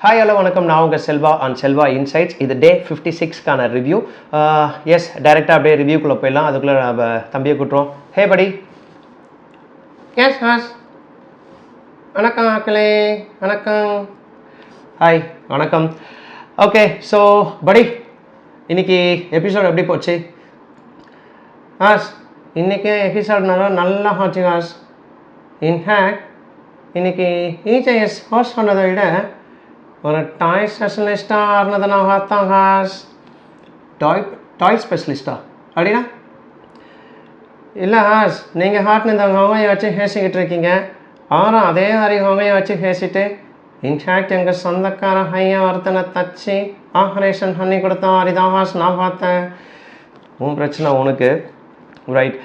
Hi hello வணக்கம். நான் உங்கள் செல்வா ஆன் செல்வா இன்சைட்ஸ். இது டே 56க்கான ரிவ்யூ. எஸ், டைரெக்டாக அப்படியே ரிவ்யூக்குள்ளே போயிடலாம். அதுக்குள்ளே நம்ம தம்பியை கூட்டுறோம். ஹே படி. எஸ் ஹாஸ். வணக்கம் மக்களே, வணக்கம். ஹாய், வணக்கம். ஓகே, ஸோ படி, இன்னைக்கு எபிசோட் எப்படி போச்சு? ஹாஸ், இன்றைக்கி எபிசோட் நல்லா போச்சு ஹாஸ். இன்ஃபேக்ட் இன்னைக்கு EJS ஹோஸ்ட் பண்ணதை விட ஒரு டாய் ஸ்பெஷலிஸ்ட்டாக ஆறுனதை நான் பார்த்தேன் ஹாஸ். டாய் ஸ்பெஷலிஸ்ட்டா அப்படின்னா? இல்லை ஹாஸ், நீங்கள் ஹார்ட்னு இந்த ஹோமையை வச்சு பேசிக்கிட்டு இருக்கீங்க. ஆனால் அதே மாதிரி ஹோமையை வச்சு பேசிட்டு இன்ஃபேக்ட் எங்கள் சொந்தக்கார ஹையா ஒருத்தனை தச்சு ஆப்ரேஷன் பண்ணி கொடுத்த மாதிரி தான் ஹாஸ் நான் பார்த்தேன். உன் பிரச்சனை உனக்கு, ரைட்?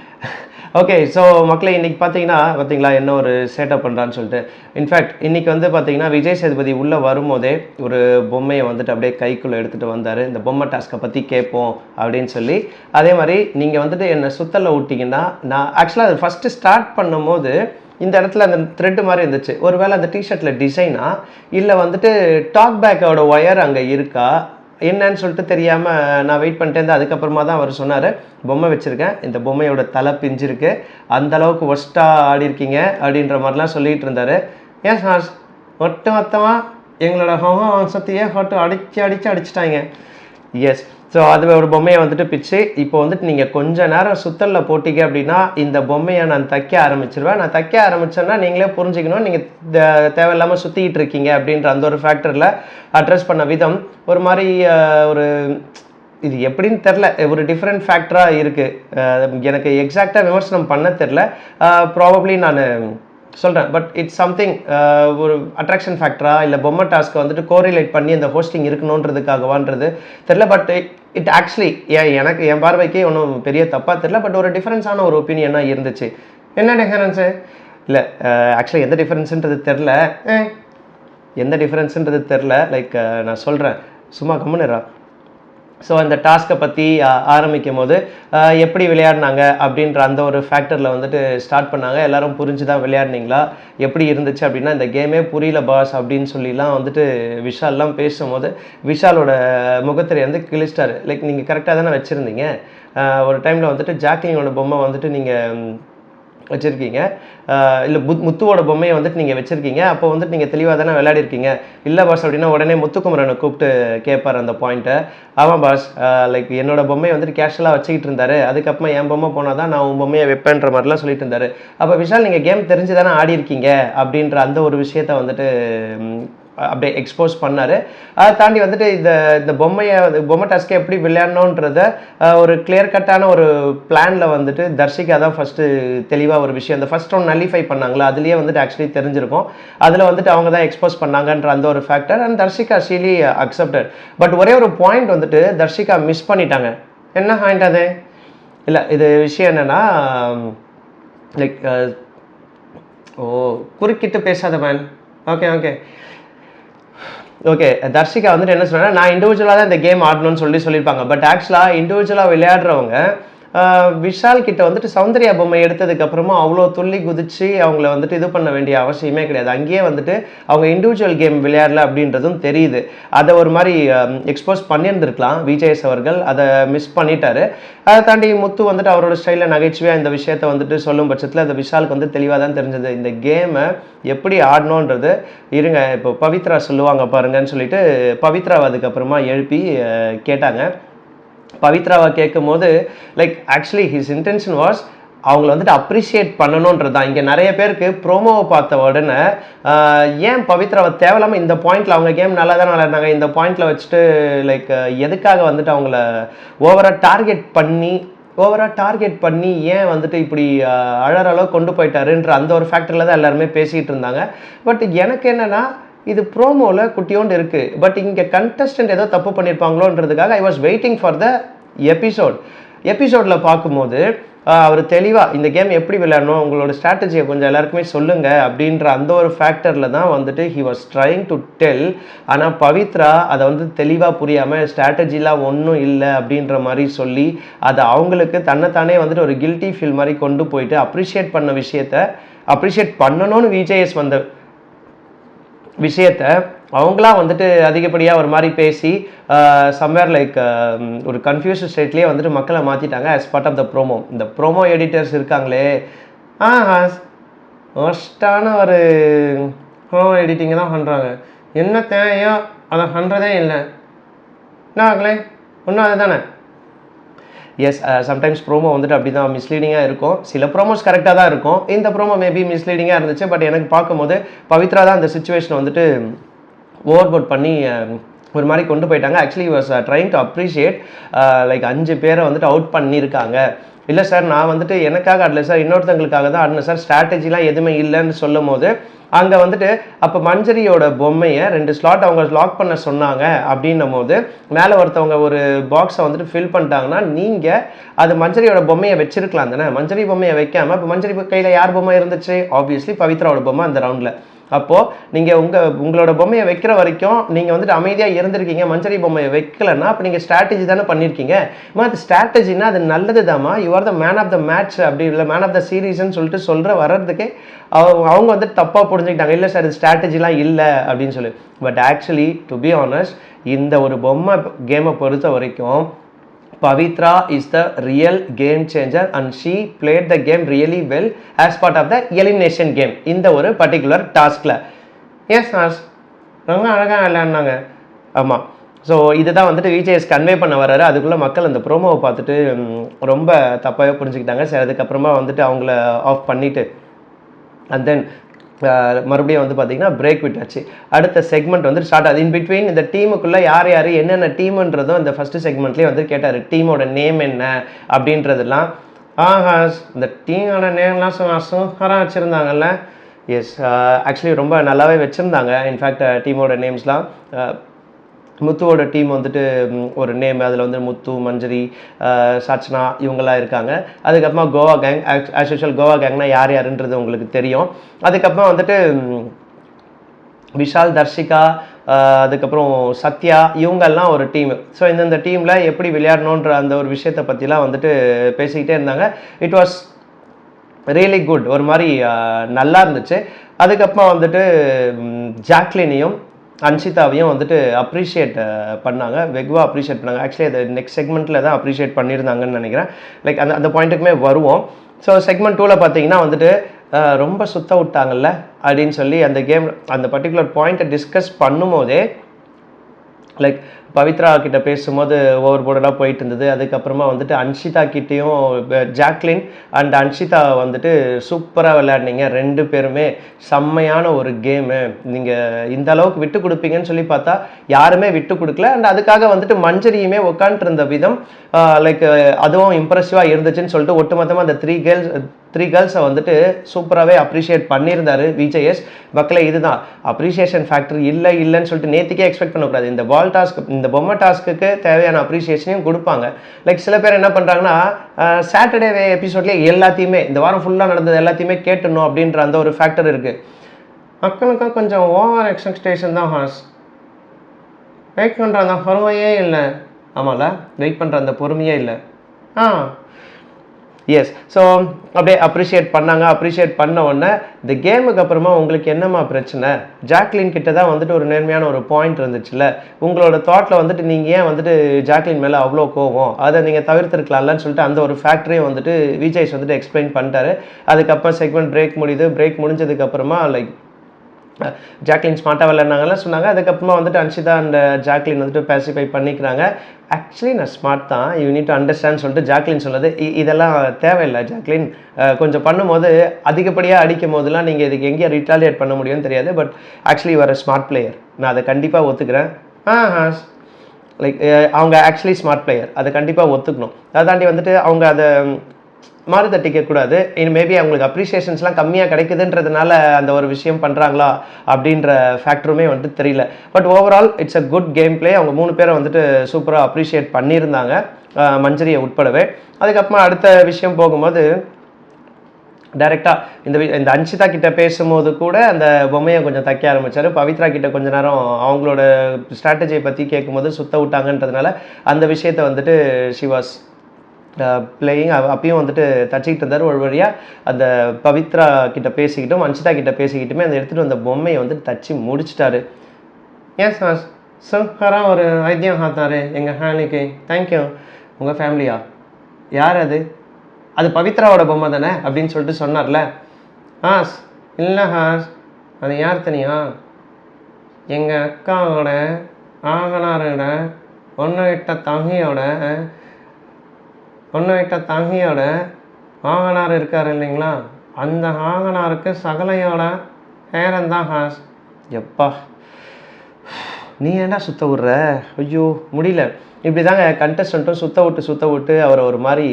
ஓகே, ஸோ மக்களே, இன்றைக்கி பார்த்தீங்களா என்ன ஒரு சேட்டப் பண்ணுறான்னு சொல்லிட்டு. இன்ஃபேக்ட் இன்றைக்கி வந்து பார்த்தீங்கன்னா விஜய் சேதுபதி உள்ளே வரும்போதே ஒரு பொம்மையை வந்துட்டு அப்படியே கைக்குள்ளே எடுத்துகிட்டு வந்தார். இந்த பொம்மை டாஸ்க்கை பற்றி கேட்போம் அப்படின்னு சொல்லி. அதே மாதிரி நீங்கள் வந்துட்டு என்னை சுத்தலில் விட்டிங்கன்னா, நான் ஆக்சுவலாக அது ஃபஸ்ட்டு ஸ்டார்ட் பண்ணும்போது இந்த இடத்துல அந்த த்ரெட்டு மாதிரி இருந்துச்சு. ஒருவேளை அந்த டிஷர்ட்டில் டிசைனா இல்லை வந்துட்டு டாக் பேக்கோட ஒயர் அங்கே இருக்கா என்னன்னு சொல்லிட்டு தெரியாமல் நான் வெயிட் பண்ணிட்டே இருந்தேன். அதுக்கப்புறமா தான் அவர் சொன்னார், பொம்மை வச்சுருக்கேன், இந்த பொம்மையோட தலை பிஞ்சிருக்கு, அந்தளவுக்கு ஒஸ்ட்டாக ஆடி இருக்கீங்க அப்படின்ற மாதிரிலாம் சொல்லிகிட்டு இருந்தார். ஏன் சார், மொத்தமாக எங்களோட ஹோம வம்சத்தையே ஃபோட்டோ அடிச்சிட்டாங்க. எஸ், ஸோ அது ஒரு பொம்மையை வந்துட்டு பிச்சு இப்போ வந்துட்டு நீங்கள் கொஞ்சம் நேரம் சுத்தலில் போட்டிங்க அப்படின்னா இந்த பொம்மையை நான் தைக்க ஆரம்பிச்சிருவேன். நான் தைக்க ஆரம்பித்தேன்னா நீங்களே புரிஞ்சுக்கணும், நீங்கள் தேவையில்லாமல் சுற்றிக்கிட்டு இருக்கீங்க அப்படின்ற அந்த ஒரு ஃபேக்டரில் அட்ரஸ் பண்ண விதம் ஒரு மாதிரி ஒரு இது எப்படின்னு தெரில, ஒரு டிஃப்ரெண்ட் ஃபேக்டராக இருக்குது. எனக்கு எக்ஸாக்டாக விமர்சனம் பண்ண தெரில. ப்ராபப்ளி நான் சொல்கிறேன், பட் இட்ஸ் சம்திங் ஒரு அட்ராக்ஷன் ஃபேக்டரா இல்லை பொம்மை டாஸ்க்கை வந்துட்டு கோரிலேட் பண்ணி அந்த ஹோஸ்டிங் இருக்கணுன்றதுக்காகவான்றது தெரில. பட் இட் ஆக்சுவலி எனக்கு என் பார்வைக்கே ஒன்றும் பெரிய தப்பாக தெரில. பட் ஒரு டிஃப்ரென்ஸான ஒரு ஒப்பீனியனாக இருந்துச்சு. என்ன டிஃப்ரென்ஸு? இல்லை, ஆக்சுவலி எந்த டிஃப்ரென்ஸுன்றது தெரில. லைக் நான் சொல்கிறேன், சும்மா கம்முனுறா. ஸோ அந்த டாஸ்க்கை பற்றி ஆரம்பிக்கும் போது எப்படி விளையாடினாங்க அப்படின்ற அந்த ஒரு ஃபேக்டரில் வந்துட்டு ஸ்டார்ட் பண்ணாங்க. எல்லோரும் புரிஞ்சு தான் விளையாடினீங்களா, எப்படி இருந்துச்சு அப்படின்னா இந்த கேமே புரியல பாஸ் அப்படின்னு சொல்லிலாம் வந்துட்டு விஷால்லாம் பேசும்போது விஷாலோட முகத்திரை வந்து கிழிச்சிட்டாரு. லைக் நீங்கள் கரெக்டாக தானே வச்சுருந்தீங்க. ஒரு டைமில் வந்துட்டு ஜாக்லினோட பொம்மை வந்துட்டு நீங்கள் வச்சுருக்கீங்க, இல்லை முத்துவோட பொம்மையை வந்துட்டு நீங்கள் வச்சுருக்கீங்க. அப்போ வந்துட்டு நீங்கள் தெளிவாக தானே விளையாடிருக்கீங்க. இல்லை பாஸ் அப்படின்னா உடனே முத்துக்குமரனை கூப்பிட்டு கேட்பார் அந்த பாயிண்ட்டை. ஆமாம் பாஸ், லைக் என்னோடய பொம்மையை வந்துட்டு கேஷுவலாக வச்சுக்கிட்டு இருந்தார், அதுக்கப்புறமா என் பொம்மை போனால் தான் நான் உன் பொம்மையை வைப்பேன்ற மாதிரிலாம் சொல்லிட்டு இருந்தார். அப்போ விஷால் நீங்கள் கேம் தெரிஞ்சு தானே ஆடி இருக்கீங்க அப்படின்ற அந்த ஒரு விஷயத்தை வந்துட்டு அப்படியே எக்ஸ்போஸ் பண்ணார். அதை தாண்டி வந்துட்டு இந்த பொம்மை டாஸ்க்கை எப்படி விளையாடணுன்றத ஒரு கிளியர் கட்டான ஒரு பிளானில் வந்துட்டு தர்ஷிகா தான் ஃபஸ்ட்டு தெளிவாக ஒரு விஷயம் அந்த ஃபஸ்ட் ரவுண்ட் நல்லிஃபை பண்ணாங்களா, அதுலேயே வந்துட்டு ஆக்சுவலி தெரிஞ்சிருக்கும். அதில் வந்துட்டு அவங்க தான் எக்ஸ்போஸ் பண்ணாங்கன்ற அந்த ஒரு ஃபேக்டர். அண்ட் தர்ஷிகா ஷீலி அக்செப்டட். பட் ஒரே ஒரு பாயிண்ட் வந்துட்டு தர்ஷிகா மிஸ் பண்ணிட்டாங்க. என்ன பாயிண்ட் அது? இல்லை, இது விஷயம் என்னென்னா, லைக் குறுக்கிட்டு பேசாத மேன். ஓகே, தர்ஷிகா வந்துட்டு என்ன சொன்னா, நான் இண்டிவிஜுவலாக தான் இந்த கேம் ஆடணும்னு சொல்லியிருப்பாங்க. பட் ஆக்சுவலாக இண்டிவிஜுவலாக விளையாடுறவங்க விஷால் கிட்ட வந்துட்டு சௌந்தர்யா பொம்மை எடுத்ததுக்கப்புறமா அவ்வளோ துள்ளி குதிச்சு அவங்கள வந்துட்டு இது பண்ண வேண்டிய அவசியமே கிடையாது. அங்கேயே வந்துட்டு அவங்க இண்டிவிஜுவல் கேம் விளையாடல அப்படின்றதும் தெரியுது. அதை ஒரு மாதிரி எக்ஸ்போஸ் பண்ணியிருந்துருக்கலாம் விஜயஸ் அவர்கள், அதை மிஸ் பண்ணிட்டாரு. அதை தாண்டி முத்து வந்துட்டு அவரோட ஸ்டைலில் நகைச்சுவையாக இந்த விஷயத்தை வந்துட்டு சொல்லும் பட்சத்தில் அந்த விஷாலுக்கு வந்து தெளிவாக தான் தெரிஞ்சது இந்த கேமை எப்படி ஆடணுன்றது. இருங்க, இப்போ பவித்ரா சொல்லுவாங்க பாருங்கன்னு சொல்லிட்டு பவித்ராவை அதுக்கப்புறமா எழுப்பி கேட்டாங்க. பவித்ராவை கேட்கும் போது like actually his intention was அவங்கள வந்துட்டு அப்ரிஷியேட் பண்ணணுன்றது தான். இங்கே நிறைய பேருக்கு ப்ரோமோவை பார்த்த உடனே ஏன் பவித்ராவை தேவையில்லாமல் இந்த பாயிண்டில் அவங்க கேம் நல்லா தான் விளையாடுனாங்க, இந்த பாயிண்டில் வச்சுட்டு லைக் எதுக்காக வந்துட்டு அவங்கள ஓவராக டார்கெட் பண்ணி ஏன் வந்துட்டு இப்படி அழற அளவு கொண்டு போயிட்டாருன்ற அந்த ஒரு ஃபேக்டரில் தான் எல்லாருமே பேசிகிட்டு இருந்தாங்க. பட் எனக்கு என்னென்னா, இது ப்ரோமோவில் குட்டியோண்டு இருக்குது, பட் இங்கே கண்டஸ்டன்ட் ஏதோ தப்பு பண்ணியிருப்பாங்களோன்றதுக்காக I was waiting for the எபிசோடில் பார்க்கும்போது அவர் தெளிவாக இந்த கேம் எப்படி விளையாடணும், உங்களோட ஸ்ட்ராட்டஜியை கொஞ்சம் எல்லாருக்குமே சொல்லுங்கள் அப்படின்ற அந்த ஒரு ஃபேக்டரில் தான் வந்துட்டு he was trying to tell. ஆனால் பவித்ரா அதை வந்து தெளிவாக புரியாமல் ஸ்ட்ராட்டஜிலாம் ஒன்றும் இல்லை அப்படின்ற மாதிரி சொல்லி அதை அவங்களுக்கு தன்னைத்தானே வந்துட்டு ஒரு கில்ட்டி ஃபீல் மாதிரி கொண்டு போயிட்டு அப்ரிஷியேட் பண்ண விஷயத்தை அப்ரிஷியேட் பண்ணணும்னு விஜேஎஸ் வந்த விஷயத்தை அவங்களாம் வந்துட்டு அதிகப்படியாக ஒரு மாதிரி பேசி சம்வேர் லைக் ஒரு கன்ஃபியூஷன் ஸ்டேட்லேயே வந்துட்டு மக்களை மாற்றிட்டாங்க as part of the promo. இந்த ப்ரோமோ எடிட்டர்ஸ் இருக்காங்களே மோஸ்டான ஒரு ப்ரோமோ எடிட்டிங்கை தான் பண்ணுறாங்க. என்ன தேவையோ அதை பண்ணுறதே இல்லை. என்ன ஆகலே ஒன்றும் அதுதானே. எஸ் சம்டைம்ஸ் ப்ரோமோ வந்துட்டு அப்படி தான் மிஸ்லீடிங்காக இருக்கும். சில ப்ரோமோஸ் கரெக்டாக தான் இருக்கும். இந்த ப்ரோமோ மேபி மிஸ்லீடிங்காக இருந்துச்சு. பட் எனக்கு பார்க்கும்போது பவித்ரா தான் அந்த சுச்சுவேஷனை வந்துட்டு ஓவர்போட் பண்ணி ஒரு மாதிரி கொண்டு போயிட்டாங்க. Actually was trying to appreciate like 5 பேரை வந்துட்டு அவுட் பண்ணியிருக்காங்க. இல்லை சார் நான் வந்துட்டு எனக்காக ஆடல சார், இன்னொருத்தங்களுக்காக தான் ஆடினேன் சார், ஸ்ட்ராட்டஜிலாம் எதுவுமே இல்லைன்னு சொல்லும் போது அங்கே வந்துட்டு அப்போ மஞ்சரியோட பொம்மையை 2 ஸ்லாட் அவங்க லாக் பண்ண சொன்னாங்க. அப்படின்னும் போது மேலே ஒருத்தவங்க ஒரு பாக்ஸை வந்துட்டு ஃபில் பண்ணிட்டாங்கன்னா நீங்கள் அது மஞ்சரியோட பொம்மையை வச்சிருக்கலாம் தானே. மஞ்சரி பொம்மையை வைக்காமல் இப்போ மஞ்சரி கையில் யார் பொம்மை இருந்துச்சு? ஆப்வியஸ்லி பவித்ராவோட பொம்மை அந்த ரவுண்டில். அப்போது நீங்கள் உங்களோட பொம்மையை வைக்கிற வரைக்கும் நீங்கள் வந்துட்டு அமைதியாக இருந்திருக்கீங்க. மஞ்சரி பொம்மையை வைக்கலன்னா அப்போ நீங்கள் ஸ்ட்ராட்டஜி தானே பண்ணியிருக்கீங்க. அது ஸ்ட்ராட்டஜின்னா அது நல்லது தாம்மா, you are the man of the match அப்படி இல்லை மேன் ஆஃப் த சீரீஸ்ன்னு சொல்லிட்டு வர்றதுக்கே அவங்க வந்துட்டு தப்பாக புரிஞ்சுக்கிட்டாங்க. இல்லை சார் இது ஸ்ட்ராட்டஜிலாம் இல்லை அப்படின்னு சொல்லி. But actually to be honest இந்த ஒரு பொம்மை கேமை பொறுத்த வரைக்கும் Pavitra is the real game changer and she played the game really well as part of the elimination game இந்த ஒரு பர்டிகுலர் டாஸ்கில். எஸ் சார் ரொம்ப அழகாக விளையாடினாங்க. ஆமாம். ஸோ இதுதான் வந்துட்டு விஜேஎஸ் கன்வே பண்ண வர்றாரு. அதுக்குள்ளே மக்கள் அந்த ப்ரோமோவை பார்த்துட்டு ரொம்ப தப்பாகவே புரிஞ்சுக்கிட்டாங்க. சரி அதுக்கப்புறமா வந்துட்டு அவங்கள ஆஃப் பண்ணிவிட்டு அண்ட் தென் மறுபடியும் வந்து பார்த்தீங்கன்னா பிரேக் விட்டாச்சு. அடுத்த செக்மெண்ட் வந்து ஸ்டார்ட் ஆகுது. இன் பிட்வீன் இந்த டீமுக்குள்ளே யார் யார் என்னென்ன டீமுன்றதும் இந்த ஃபஸ்ட்டு செக்மெண்ட்லேயே வந்து கேட்டார். டீமோட நேம் என்ன அப்படின்றதெல்லாம். இந்த டீமோட நேம்லாம் சூப்பராக வச்சுருந்தாங்கல்ல. எஸ் ஆக்சுவலி ரொம்ப நல்லாவே வச்சுருந்தாங்க. இன்ஃபேக்ட் டீமோட நேம்ஸ்லாம் முத்துவோட டீம் வந்துட்டு ஒரு நேம் அதில் வந்து முத்து, மஞ்சரி, சச்சனா இவங்கெல்லாம் இருக்காங்க. அதுக்கப்புறமா Goa gang, as usual Goa கேங்னா யார் யாருன்றது உங்களுக்கு தெரியும். அதுக்கப்புறம் வந்துட்டு விஷால், தர்ஷிகா, அதுக்கப்புறம் சத்யா இவங்கெல்லாம் ஒரு டீம். ஸோ இந்த டீமில் எப்படி விளையாடணுன்ற அந்த ஒரு விஷயத்தை பற்றிலாம் வந்துட்டு பேசிக்கிட்டே இருந்தாங்க. It was really good. ஒரு மாதிரி நல்லா இருந்துச்சு. அதுக்கப்புறமா வந்துட்டு ஜாக்லினையும் அன்ஷிதாவையும் வந்துட்டு அப்ரிஷியேட் பண்ணாங்க. வெகுவாக அப்ரிஷியேட் பண்ணாங்க. ஆக்சுவலி அது நெக்ஸ்ட் செக்மெண்ட்டில் தான் அப்ரிஷியேட் பண்ணியிருந்தாங்கன்னு நினைக்கிறேன். லைக் அந்த பாயிண்ட்டுக்குமே வருவோம். ஸோ செக்மெண்ட் 2ல் பார்த்தீங்கன்னா வந்துட்டு ரொம்ப சுத்த விட்டாங்கல்ல அப்படின்னு சொல்லி அந்த கேம் அந்த பர்டிகுலர் பாயிண்ட்டை டிஸ்கஸ் பண்ணும்போதே லைக் பவித்ரா கிட்ட பேசும்போது ஓவர் போர்டெல்லாம் போயிட்டு இருந்தது. அதுக்கப்புறமா வந்துட்டு அன்ஷிதா கிட்டேயும் ஜாக்லின் அண்ட் அன்ஷிதா வந்துட்டு சூப்பராக விளையாடினீங்க, 2 பேருமே செம்மையான ஒரு கேமு, நீங்கள் இந்த அளவுக்கு விட்டு கொடுப்பீங்கன்னு சொல்லி பார்த்தா யாருமே விட்டு கொடுக்கல. அண்ட் அதுக்காக வந்துட்டு மஞ்சரியுமே உட்காந்துட்டு இருந்த விதம் லைக் அதுவும் இம்ப்ரெசிவாக இருந்துச்சுன்னு சொல்லிட்டு ஒட்டுமொத்தமாக அந்த 3 கேர்ள்ஸை வந்துட்டு சூப்பராகவே அப்ரிஷியேட் பண்ணியிருந்தாரு விஜேஎஸ். மக்களே இதுதான் அப்ரிஷியேஷன் ஃபேக்டர். இல்லைன்னு சொல்லிட்டு நேற்றுக்கே எக்ஸ்பெக்ட் பண்ணக்கூடாது. இந்த பால் டாஸ்க் இந்த பொம்மை டாஸ்க்கு தேவையான அப்ரிஷியேஷனையும் கொடுப்பாங்க. லைக் சில பேர் என்ன பண்ணுறாங்கன்னா சாட்டர்டே எபிசோட்லேயே எல்லாத்தையுமே இந்த வாரம் ஃபுல்லாக நடந்தது எல்லாத்தையுமே கேட்டணும் அப்படின்ற அந்த ஒரு ஃபேக்டர் இருக்குது. மக்களுக்கும் கொஞ்சம் ஓவர் எக்ஸ்பெக்டேஷன் தான் ஹாஸ். வெயிட் பண்ணுற அந்த பொறுமையே இல்லை. ஆமாம்ல, வெயிட் பண்ணுற அந்த பொறுமையே இல்லை. எஸ். ஸோ அப்படியே அப்ரிஷியேட் பண்ணாங்க. அப்ரிஷியேட் பண்ண உடனே இந்த கேமுக்கு அப்புறமா உங்களுக்கு என்னம்மா பிரச்சனை? ஜாக்லின் கிட்ட தான் வந்துட்டு ஒரு நேர்மையான ஒரு பாயிண்ட் இருந்துச்சுல்ல. உங்களோட தாட்டில் வந்துட்டு நீங்கள் ஏன் வந்துட்டு ஜாக்லின் மேலே அவ்வளோ கோவம், அதை நீங்கள் தவிர்த்துருக்கலாம்லன்னு சொல்லிட்டு அந்த ஒரு ஃபேக்டரையும் வந்துட்டு விஜய்ஸ் வந்துட்டு எக்ஸ்பிளைன் பண்ணிட்டாரு. அதுக்கப்புறம் செக்மெண்ட் பிரேக் முடியுது. பிரேக் முடிஞ்சதுக்கப்புறமா லைக் ஜாக்லின் ஸ்மார்ட்டாக விளையாடுனாங்கலாம் சொன்னாங்க. அதுக்கப்புறமா வந்துட்டு அன்ஷிதா அண்ட் ஜாக்லின் வந்துட்டு பேசிஃபை பண்ணிக்கிறாங்க. ஆக்சுவலி நான் ஸ்மார்ட் தான், யூ நீட் டு அண்டர்ஸ்டாண்ட் சொல்லிட்டு ஜாக்லின் சொல்லுது. இதெல்லாம் தேவையில்லை ஜாக்லின், கொஞ்சம் பண்ணும்போது அதிகப்படியாக அடிக்கும் போதெல்லாம் நீங்கள் இதுக்கு எங்கேயா ரிட்டாலியேட் பண்ண முடியும்னு தெரியாது. But actually you are smart player, நான் அதை கண்டிப்பாக ஒத்துக்கிறேன். லைக் அவங்க ஆக்சுவலி ஸ்மார்ட் பிளேயர், அதை கண்டிப்பாக ஒத்துக்கணும். அதை தாண்டி வந்துட்டு அவங்க அதை மாறி தட்டிக்கக்கூடாது. மேபி அவங்களுக்கு அப்ரிஷியேஷன்ஸ்லாம் கம்மியாக கிடைக்குதுன்றதுனால அந்த ஒரு விஷயம் பண்ணுறாங்களா அப்படின்ற ஃபேக்டருமே வந்துட்டு தெரியல. But overall it's a good game play. அவங்க 3 பேரை வந்துட்டு சூப்பராக அப்ரிஷியேட் பண்ணியிருந்தாங்க, மஞ்சரியை உட்படவே. அதுக்கப்புறமா அடுத்த விஷயம் போகும்போது டைரெக்டாக இந்த அன்ஷிதா கிட்ட பேசும்போது கூட அந்த பொம்மையை கொஞ்சம் தைக்க ஆரம்பித்தார். பவித்ரா கிட்ட கொஞ்ச நேரம் அவங்களோட ஸ்ட்ராட்டஜியை பற்றி கேட்கும்போது சுத்த விட்டாங்கன்றதுனால அந்த விஷயத்தை வந்துட்டு ஷி வாஸ் பிளேயிங் அப்பயும் வந்துட்டு தச்சிக்கிட்டு இருந்தார். ஒரு வழியாக அந்த பவித்ரா கிட்ட பேசிக்கிட்டும் அன்ஷிதா கிட்ட பேசிக்கிட்டுமே அந்த எடுத்துகிட்டு வந்த பொம்மையை வந்துட்டு தச்சு முடிச்சிட்டாரு. எஸ் ஹாஸ் சூப்பராக ஒரு வைத்தியம் பார்த்தாரு எங்கள் ஃபேமிலிக்கு. தேங்க்யூ. உங்கள் ஃபேமிலியா? யார் அது? அது பவித்ராவோட பொம்மை தானே அப்படின்னு சொல்லிட்டு சொன்னார்ல. ஹாஸ் இல்லை ஹாஸ், அது யார் தனியா? எங்கள் அக்காவோட ஆகனாரோட ஒன்று விட்ட தங்கியோட ஆகனார் இருக்கார் இல்லைங்களா, அந்த ஆகனாருக்கு சகலையோட பேரன் தான் ஹாஸ். எப்பா நீ ஏன்டா சுத்த விட்ற? ஐயோ முடியல. இப்படி தாங்க கண்டஸ்டண்ட்டும் சுத்த விட்டு அவரை ஒரு மாதிரி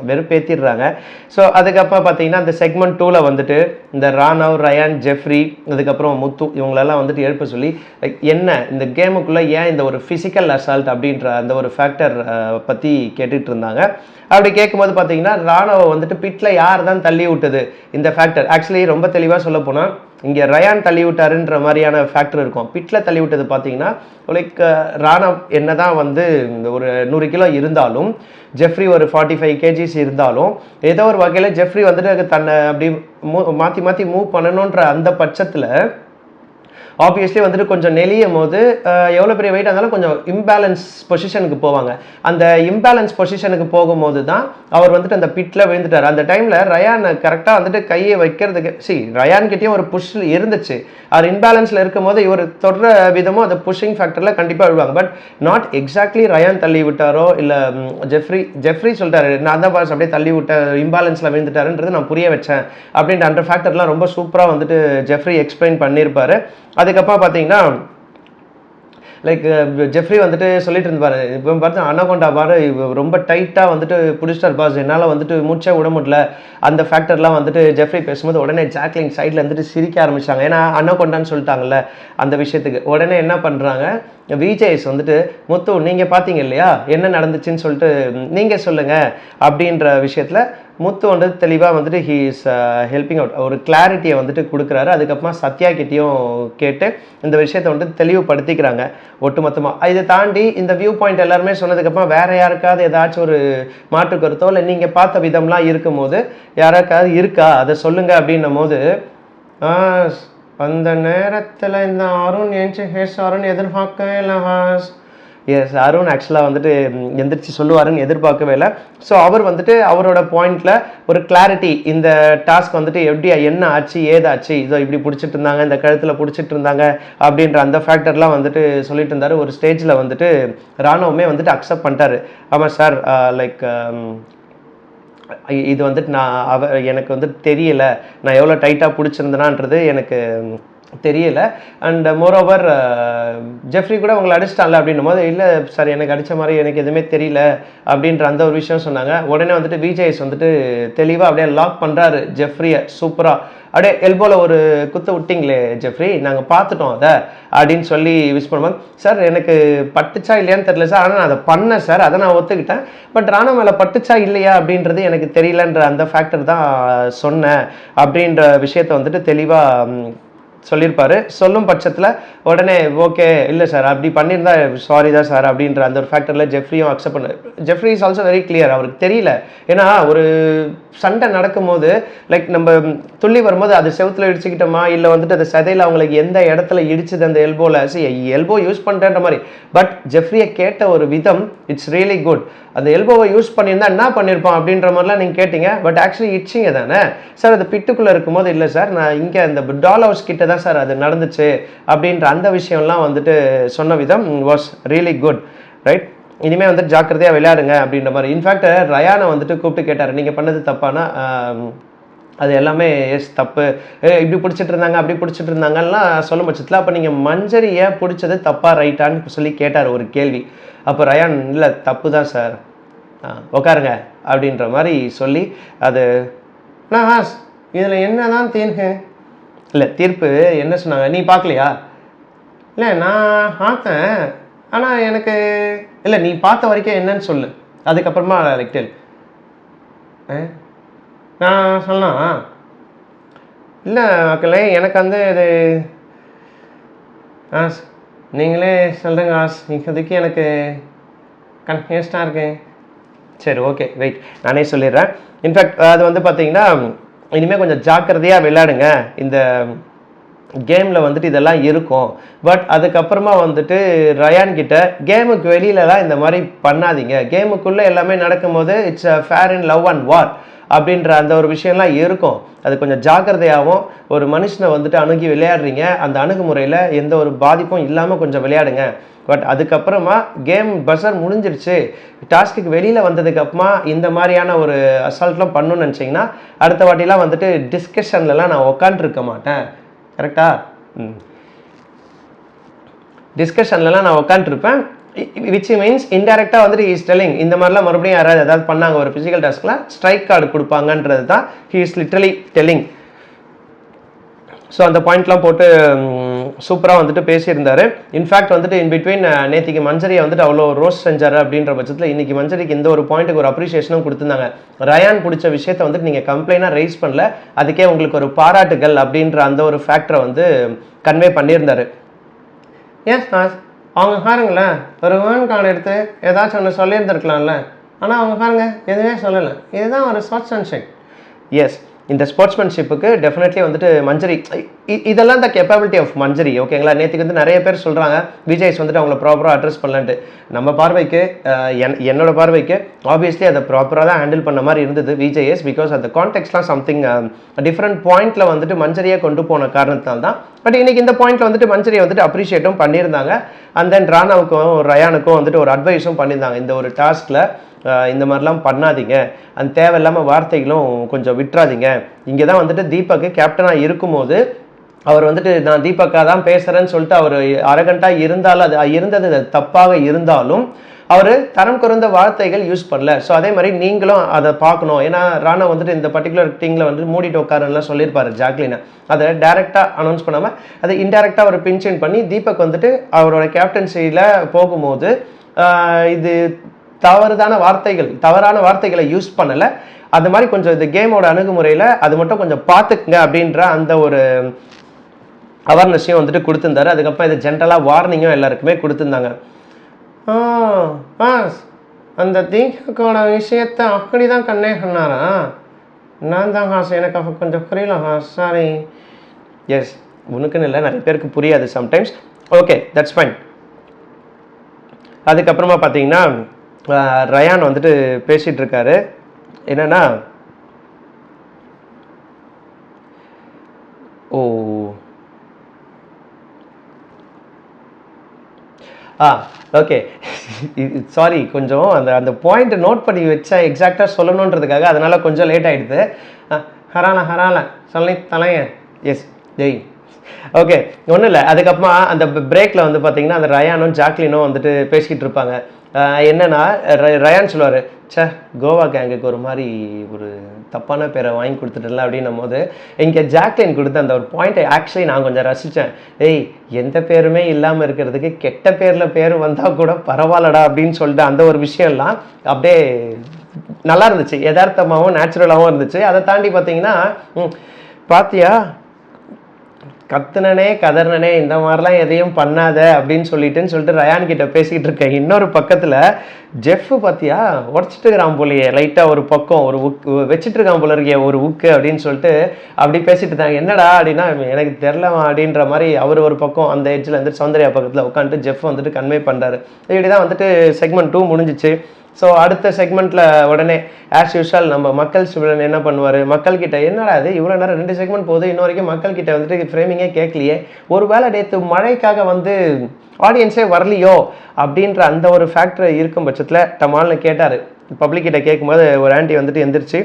வெறுப்பேற்றிடுறாங்க. ஸோ அதுக்கப்புறம் பார்த்தீங்கன்னா இந்த செக்மெண்ட் 2ல் வந்துட்டு இந்த ராணவ், ரயான், ஜெஃப்ரி, அதுக்கப்புறம் முத்து இவங்களெல்லாம் வந்துட்டு எழுப்ப சொல்லி என்ன இந்த கேமுக்குள்ளே ஏன் இந்த ஒரு ஃபிசிக்கல் அசால்ட் அப்படின்ற அந்த ஒரு ஃபேக்டர் பற்றி கேட்டுட்டு இருந்தாங்க. அப்படி கேட்கும்போது பார்த்தீங்கன்னா ராணவை வந்துட்டு பிட்டில் யார் தான் தள்ளி விட்டது இந்த ஃபேக்டர். ஆக்சுவலி ரொம்ப தெளிவாக சொல்ல போனால் இங்கே ரயான் தள்ளி விட்டாருன்ற மாதிரியான ஃபேக்டர் இருக்கும். பிட்டில் தள்ளி விட்டது பார்த்தீங்கன்னா லைக் ராணவ் என்ன தான் வந்து ஒரு 100 கிலோ இருந்தாலும், ஜெஃப்ரி ஒரு 45 kgs இருந்தாலும், ஏதோ ஒரு வகையில் ஜெஃப்ரி வந்துட்டு தன்னை அப்படி மாற்றி மூவ் பண்ணணுன்ற அந்த பட்சத்தில் ஆப்வியஸ்லி வந்துட்டு கொஞ்சம் நெளியும் போது எவ்வளோ பெரிய வெயிட் இருந்தாலும் கொஞ்சம் இம்பேலன்ஸ் பொசிஷனுக்கு போவாங்க. அந்த இம்பேலன்ஸ் பொசிஷனுக்கு போகும்போது தான் அவர் வந்துட்டு அந்த பிட்டில் விழுந்துட்டார். அந்த டைமில் ரயான் கரெக்டாக வந்துட்டு கையை வைக்கிறதுக்கு ரயான்கிட்டையும் ஒரு புஷ் இருந்துச்சு. அவர் இன்பேலன்ஸில் இருக்கும் போது இவர் தொடர விதமும் அந்த புஷிங் ஃபேக்டரில் கண்டிப்பாக விழுவாங்க. பட் நாட் எக்ஸாக்ட்லி ரயான் தள்ளி விட்டாரோ இல்லை ஜெஃப்ரி சொல்லிட்டாரு நான் தான் பாஸ் அப்படியே தள்ளி விட்டேன் இம்பேலன்ஸில் விழுந்துட்டாருன்றது நான் புரிய வச்சேன் அப்படின்ற அந்த ஃபேக்டர்லாம் ரொம்ப சூப்பராக வந்துட்டு ஜெஃப்ரி எக்ஸ்பிளைன் பண்ணியிருப்பாரு. அதுக்கப்புறம் பார்த்தீங்கன்னா லைக் ஜெஃப்ரி வந்துட்டு சொல்லிட்டு இருந்தாரு, இப்போ பார்த்து அனகொண்டா பாரு ரொம்ப டைட்டாக வந்துட்டு பிடிச்சிட்டார் பாஸ், என்னால் வந்துட்டு மூச்சே விட முடியல அந்த ஃபேக்டர்லாம் வந்துட்டு ஜெஃப்ரி பேசும்போது உடனே ஜாக்லின் சைடில் வந்துட்டு சிரிக்க ஆரம்பிச்சாங்க. ஏன்னா அனகொண்டான்னு சொல்லிட்டாங்கல்ல அந்த விஷயத்துக்கு. உடனே என்ன பண்ணுறாங்க விஜேஎஸ் வந்துட்டு முத்து நீங்கள் பார்த்தீங்க இல்லையா என்ன நடந்துச்சுன்னு சொல்லிட்டு நீங்கள் சொல்லுங்கள் அப்படின்ற விஷயத்தில் முத்து வந்து தெளிவாக வந்துட்டு ஹீ இஸ் ஹெல்பிங் அவுட் ஒரு கிளாரிட்டியை வந்துட்டு கொடுக்குறாரு. அதுக்கப்புறமா சத்யா கிட்டேயும் கேட்டு இந்த விஷயத்தை வந்துட்டு தெளிவுபடுத்திக்கிறாங்க ஒட்டுமொத்தமாக. இதை தாண்டி இந்த வியூ பாயிண்ட் எல்லாருமே சொன்னதுக்கப்புறம் வேற யாருக்காவது ஏதாச்சும் ஒரு மாற்று கருத்தோ இல்லை நீங்கள் பார்த்த விதம்லாம் இருக்கும்போது யாராக்காவது இருக்கா அதை சொல்லுங்கள் அப்படின்னும் போது அந்த நேரத்தில் இந்த அருண் அருண் எதிர்பார்க்கவே இல்லை ஹாஸ். எஸ் அருண் ஆக்சுவலாக வந்துட்டு எந்திரிச்சு சொல்லுவாருன்னு எதிர்பார்க்கவே இல்லை. ஸோ அவர் வந்துட்டு அவரோட பாயிண்டில் ஒரு கிளாரிட்டி இந்த டாஸ்க் வந்துட்டு எப்படி என்ன ஆச்சு ஏதாச்சு இதோ இப்படி பிடிச்சிட்டு இருந்தாங்க இந்த கழுத்தில் பிடிச்சிட்டு இருந்தாங்க அப்படின்ற அந்த ஃபேக்டர்லாம் வந்துட்டு சொல்லிட்டு இருந்தார். ஒரு ஸ்டேஜில் வந்துட்டு ராணுவமே வந்துட்டு அக்செப்ட் பண்ணிட்டாரு. ஆமாம் சார் லைக் இது வந்துட்டு எனக்கு வந்துட்டு தெரியலை நான் எவ்வளோ டைட்டாக பிடிச்சிருந்தேனான்றது எனக்கு தெரியலை. அண்ட் மோரோவர் ஜெஃப்ரி கூட உங்களை அடிச்சிட்டான்ல அப்படின்னும் போது இல்லை சார் எனக்கு அடித்த மாதிரி எனக்கு எதுவுமே தெரியல அப்படின்ற அந்த ஒரு விஷயம் சொன்னாங்க. உடனே வந்துட்டு விஜேஎஸ் வந்துட்டு தெளிவாக அப்படியே லாக் பண்ணுறாரு ஜெஃப்ரியை சூப்பராக. அப்படியே எல்போவில் ஒரு குத்து விட்டிங்களே ஜெஃப்ரி நாங்கள் பார்த்துட்டோம் அதை அப்படின்னு சொல்லி விஷ் பண்ணும்போது சார் எனக்கு பட்டுச்சா இல்லையான்னு தெரியல சார், ஆனால் நான் அதை பண்ணேன் சார், அதை நான் ஒத்துக்கிட்டேன். பட் ராணுவ மேலே பட்டுச்சா இல்லையா அப்படின்றது எனக்கு தெரியலன்ற அந்த ஃபேக்டர் தான் சொன்னேன் அப்படின்ற விஷயத்தை வந்துட்டு தெளிவாக சொல்லியிருப்பாரு. சொல்லும் பட்சத்தில் உடனே ஓகே இல்லை சார் அப்படி பண்ணியிருந்தா சாரி தான் சார் அப்படின்ற அந்த ஒரு ஃபேக்டரில் ஜெஃப்ரியும் அக்செப்ட் பண்ண. Jeffrey is also very clear, அவருக்கு தெரியல. ஏன்னா ஒரு சண்டை நடக்கும்போது லைக் நம்ம துள்ளி வரும்போது அது செவுத்துல இடிச்சுக்கிட்டோமா இல்லை வந்துட்டு அந்த சதையில் அவங்களுக்கு எந்த இடத்துல இடிச்சுது அந்த எல்போவில் எல்போ யூஸ் பண்ணுறன்ற மாதிரி. பட் ஜெஃப்ரியை கேட்ட ஒரு விதம் இட்ஸ் ரியலி குட். அந்த எல்போவை யூஸ் பண்ணியிருந்தா என்ன பண்ணியிருப்பான் அப்படின்ற மாதிரிலாம் நீங்கள் கேட்டீங்க. பட் ஆக்சுவலி இட்ச்சிங்க தானே சார் அது பிட்டுக்குள்ளே இருக்கும்போது இல்லை சார் நான் இங்கே அந்த டால் ஹவுஸ் கிட்ட தான் சார் அது நடந்துச்சு அப்படின்ற அந்த விஷயம்லாம் வந்துட்டு சொன்ன விதம் வாஸ் ரியலி குட் ரைட். இனிமேல் வந்துட்டு ஜாக்கிரதையாக விளையாடுங்க அப்படின்ற மாதிரி. இன்ஃபேக்ட் ரயானை வந்துட்டு கூப்பிட்டு கேட்டார் நீங்கள் பண்ணது தப்பானா அது எல்லாமே எஸ் தப்பு, இப்படி பிடிச்சிட்டு இருந்தாங்க அப்படி பிடிச்சிட்டு இருந்தாங்கலாம் சொல்லும் பட்சத்தில் அப்போ நீங்கள் மஞ்சரியை பிடிச்சது தப்பா ரைட்டான்னு சொல்லி கேட்டார் ஒரு கேள்வி. அப்போ ரயான் இல்லை தப்பு தான் சார் உட்காருங்க அப்படின்ற மாதிரி சொல்லி அது நான் ஹாஸ் இதில் என்ன தான் தீர்ப்பு இல்லை தீர்ப்பு என்ன சொன்னாங்க நீ பார்க்கலையா? இல்லை நான் பார்த்தேன் ஆனால் எனக்கு இல்லை நீ பார்த்த வரைக்கும் என்னன்னு சொல்லு அதுக்கப்புறமா லைக் டெல். நான் சொல்லலாம் இல்லை மக்களே எனக்கு வந்து இது ஆஸ் நீங்களே சொல்லுங்க ஆஸ் இப்போதைக்கு எனக்கு கன்ஃபியூஸ்டாக இருக்கேன். சரி ஓகே வெயிட் நானே சொல்லிடுறேன். இன்ஃபேக்ட் அது வந்து பார்த்தீங்கன்னா இனிமேல் கொஞ்சம் ஜாக்கிரதையாக விளையாடுங்க இந்த கேமில் வந்துட்டு இதெல்லாம் இருக்கும். பட் அதுக்கப்புறமா வந்துட்டு ரயான் கிட்ட கேமுக்கு வெளியிலலாம் இந்த மாதிரி பண்ணாதீங்க, கேமுக்குள்ளே எல்லாமே நடக்கும்போது it's a fair in love and war அப்படின்ற அந்த ஒரு விஷயம்லாம் இருக்கும். அது கொஞ்சம் ஜாக்கிரதையாகவும் ஒரு மனுஷனை வந்துட்டு அணுகி விளையாடுறீங்க, அந்த அணுகுமுறையில் எந்த ஒரு பாதிப்பும் இல்லாமல் கொஞ்சம் விளையாடுங்க. பட் அதுக்கப்புறமா கேம் பஸர் முடிஞ்சிருச்சு, டாஸ்க்கு வெளியில் வந்ததுக்கப்புறமா இந்த மாதிரியான ஒரு அசால்ட்லாம் பண்ணணும்னு நினச்சிங்கன்னா அடுத்த வாட்டிலாம் வந்துட்டு டிஸ்கஷன்லலாம் நான் உக்காண்டிருக்க மாட்டேன். கரெக்டா? டிஸ்கஷன்லலாம் நான் உட்காந்துருப்பேன். விச் மீன்ஸ் இன்டெரக்டாக வந்துட்டு ஹீ இஸ் டெல்லிங் இந்த மாதிரிலாம் மறுபடியும் யாராவது ஏதாவது பண்ணாங்க ஒரு ஃபிசிக்கல் டாஸ்க்லாம் ஸ்ட்ரைக் கார்டு கொடுப்பாங்கன்றது தான் he is literally telling. So அந்த பாயிண்ட்லாம் போட்டு சூப்பராக வந்துட்டு பேசியிருந்தார். இன்ஃபேக்ட் வந்துட்டு இன் பிட்வீன் நேற்றுக்கு மஞ்சரியை வந்துட்டு அவ்வளோ ரோஸ்ட் செஞ்சார் அப்படின்ற பட்சத்தில் இன்றைக்கி மஞ்சரிக்கு இந்த ஒரு பாயிண்ட்டுக்கு ஒரு அப்ரிஷியேஷனும் கொடுத்துருந்தாங்க. ரயான் பிடிச்ச விஷயத்தை வந்துட்டு நீங்கள் கம்ப்ளைண்டாக ரைஸ் பண்ணல, அதுக்கே உங்களுக்கு ஒரு பாராட்டுகள் அப்படின்ற அந்த ஒரு ஃபேக்டரை வந்து கன்வே பண்ணியிருந்தார். ஏன் சார் அவங்க பாருங்களேன், ஒரு வேர்ன் கார்டு எடுத்து ஏதாச்சும் ஒன்று சொல்லியிருந்துருக்கலாம்ல, ஆனால் அவங்க பாருங்க எதுவுமே சொல்லலை. இதுதான் ஒரு ஸ்போர்ட்ஸ்மேன்ஷிப். எஸ், இந்த ஸ்போர்ட்ஸ்மேன்ஷிப்புக்கு டெஃபினெட்லி வந்துட்டு மஞ்சரி இதெல்லாம் த கேப்பபிலிட்டி ஆஃப் மஞ்சரி. ஓகேங்களா? நேற்றுக்கு வந்து நிறைய பேர் சொல்கிறாங்க விஜய்ஸ் வந்துட்டு அவங்கள ப்ராப்பராக அட்ரஸ் பண்ணலான்ட்டு. நம்ம பார்வைக்கு என்னோட பார்வைக்கு ஆப்வியஸ்லி அதை ப்ராப்பராக தான் ஹேண்டில் பண்ண மாதிரி இருந்தது விஜய்எஸ். பிகாஸ் அந்த கான்டெக்ட்லாம் சம்திங் டிஃப்ரெண்ட் பாயிண்ட்டில் வந்துட்டு மஞ்சரியை கொண்டு போன காரணத்தினால தான். பட் இன்றைக்கி இந்த பாயிண்ட்டில் வந்துட்டு மஞ்சரியை வந்துட்டு அப்ரிஷியேட்டும் பண்ணியிருந்தாங்க. அண்ட் தென் ராணாவுக்கும் ரயானுக்கும் வந்துட்டு ஒரு அட்வைஸும் பண்ணியிருந்தாங்க, இந்த ஒரு டாஸ்கில் இந்த மாதிரிலாம் பண்ணாதீங்க, அந்த தேவையில்லாமல் வார்த்தைகளும் கொஞ்சம் விட்டுறாதீங்க. இங்கே தான் வந்துட்டு தீபக்கு கேப்டனாக இருக்கும்போது அவர் வந்துட்டு நான் தீபக்காக தான் பேசுகிறேன்னு சொல்லிட்டு அவர் அரகண்டாக இருந்தாலும் அது இருந்தது தப்பாக இருந்தாலும் அவர் தரம் குறைந்த வார்த்தைகள் யூஸ் பண்ணல. ஸோ அதே மாதிரி நீங்களும் அதை பார்க்கணும். ஏன்னா ராணா வந்துட்டு இந்த பர்டிகுலர் திங்கில் வந்து மூடிட்டு உட்காருலாம் சொல்லியிருப்பாரு ஜாக்லினை. அதை டைரெக்டாக அனௌன்ஸ் பண்ணாமல் அதை இன்டெரக்டாக அவர் பின்ஷன் பண்ணி தீபக் வந்துட்டு அவரோட கேப்டன்சியில் போகும்போது இது தவறான வார்த்தைகளை யூஸ் பண்ணலை. அது மாதிரி கொஞ்சம் இந்த கேமோட அணுகுமுறையில் அது மட்டும் கொஞ்சம் பார்த்துக்குங்க அப்படின்ற அந்த ஒரு அவேர்னஸையும் வந்துட்டு கொடுத்துருந்தாரு. அதுக்கப்புறம் இது ஜென்ரலாக வார்னிங்கும் எல்லாருக்குமே கொடுத்துருந்தாங்க. அந்த தீபக்கோட விஷயத்தை அப்படி தான் கண்ணே சொன்னாரா? நான் தான் ஹாஸ், எனக்கு அப்போ கொஞ்சம் புரியல ஹாஸ், சாரி. எஸ், உனக்குன்னு இல்லை, நிறைய பேருக்கு புரியாது சம்டைம்ஸ். Okay, that's fine. அதுக்கப்புறமா பார்த்தீங்கன்னா ரயான் வந்துட்டு பேசிகிட்டு இருக்காரு. என்னன்னா ஓகே சாரி, கொஞ்சம் அந்த பாயிண்ட் நோட் பண்ணி வச்சா எக்ஸாக்டாக சொல்லணுன்றதுக்காக அதனால் கொஞ்சம் லேட் ஆகிடுது. ஹரால சொல்லி தலைய. எஸ் ஜெய். ஓகே, ஒன்றும் இல்லை. அதுக்கப்புறமா அந்த பிரேக்கில் வந்து பார்த்தீங்கன்னா அந்த ரயானும் ஜாக்லினும் வந்துட்டு பேசிக்கிட்டு இருப்பாங்க. என்னன்னா ரயான் சொல்லுவார், சே கோவா கேங்குக்கு ஒரு மாதிரி ஒரு தப்பான பேரை வாங்கி கொடுத்துட்டல அப்படின்னும் போது இங்கே ஜாக்லின் கொடுத்த அந்த ஒரு பாயிண்ட்டை ஆக்சுவலி நான் கொஞ்சம் ரசித்தேன். எந்த பேருமே இல்லாமல் இருக்கிறதுக்கு கெட்ட பேரில் பேர் வந்தால் கூட பரவாயில்லடா அப்படின்னு சொல்லிட்டு அந்த ஒரு விஷயம்லாம் அப்படியே நல்லா இருந்துச்சு, யதார்த்தமாகவும் நேச்சுரலாகவும் இருந்துச்சு. அதை தாண்டி பார்த்தீங்கன்னா பாத்தியா கத்துனனே கதர்னனே இந்த மாதிரிலாம் எதையும் பண்ணாத அப்படின்னு சொல்லிட்டு ரயான் கிட்ட பேசிக்கிட்டு இருக்கேன். இன்னொரு பக்கத்தில் ஜெஃப் பார்த்தியா உடச்சிட்டு இருக்கிறான் போலியே, லைட்டாக ஒரு பக்கம் ஒரு வச்சுட்டு இருக்கான் போல இருக்கே ஒரு உக்கு அப்படின்னு சொல்லிட்டு அப்படி பேசிட்டு இருந்தாங்க. என்னடா அப்படின்னா எனக்கு தெரிலமா அப்படின்ற மாதிரி அவர் ஒரு பக்கம் அந்த எட்ஜில் வந்துட்டு சௌந்தர்யா பக்கத்தில் உட்காந்துட்டு ஜெஃப் வந்துட்டு கன்வே பண்ணுறாரு. இப்படி தான் வந்துட்டு செக்மெண்ட் 2 முடிஞ்சிச்சு. ஸோ அடுத்த செக்மெண்ட்டில் உடனே ஆஸ் யூஷுவல் நம்ம மக்கள் சிவன் என்ன பண்ணுவார், மக்கள்கிட்ட என்னடா அது இவ்வளோ நேரம் 2 செக்மெண்ட் போகுது இன்ன வரைக்கும் மக்கள்கிட்ட வந்துட்டு ஃப்ரேமிங்கே கேட்கலையே, ஒரு வேளை நேற்று மழைக்காக வந்து ஆடியன்ஸே வரலையோ அப்படின்ற அந்த ஒரு ஃபேக்டர் இருக்கும் பட்சத்தில் டமால்னு கேட்டார். பப்ளிக்கிட்ட கேட்கும்போது ஒரு ஆண்டி வந்துட்டு எந்திரிச்சு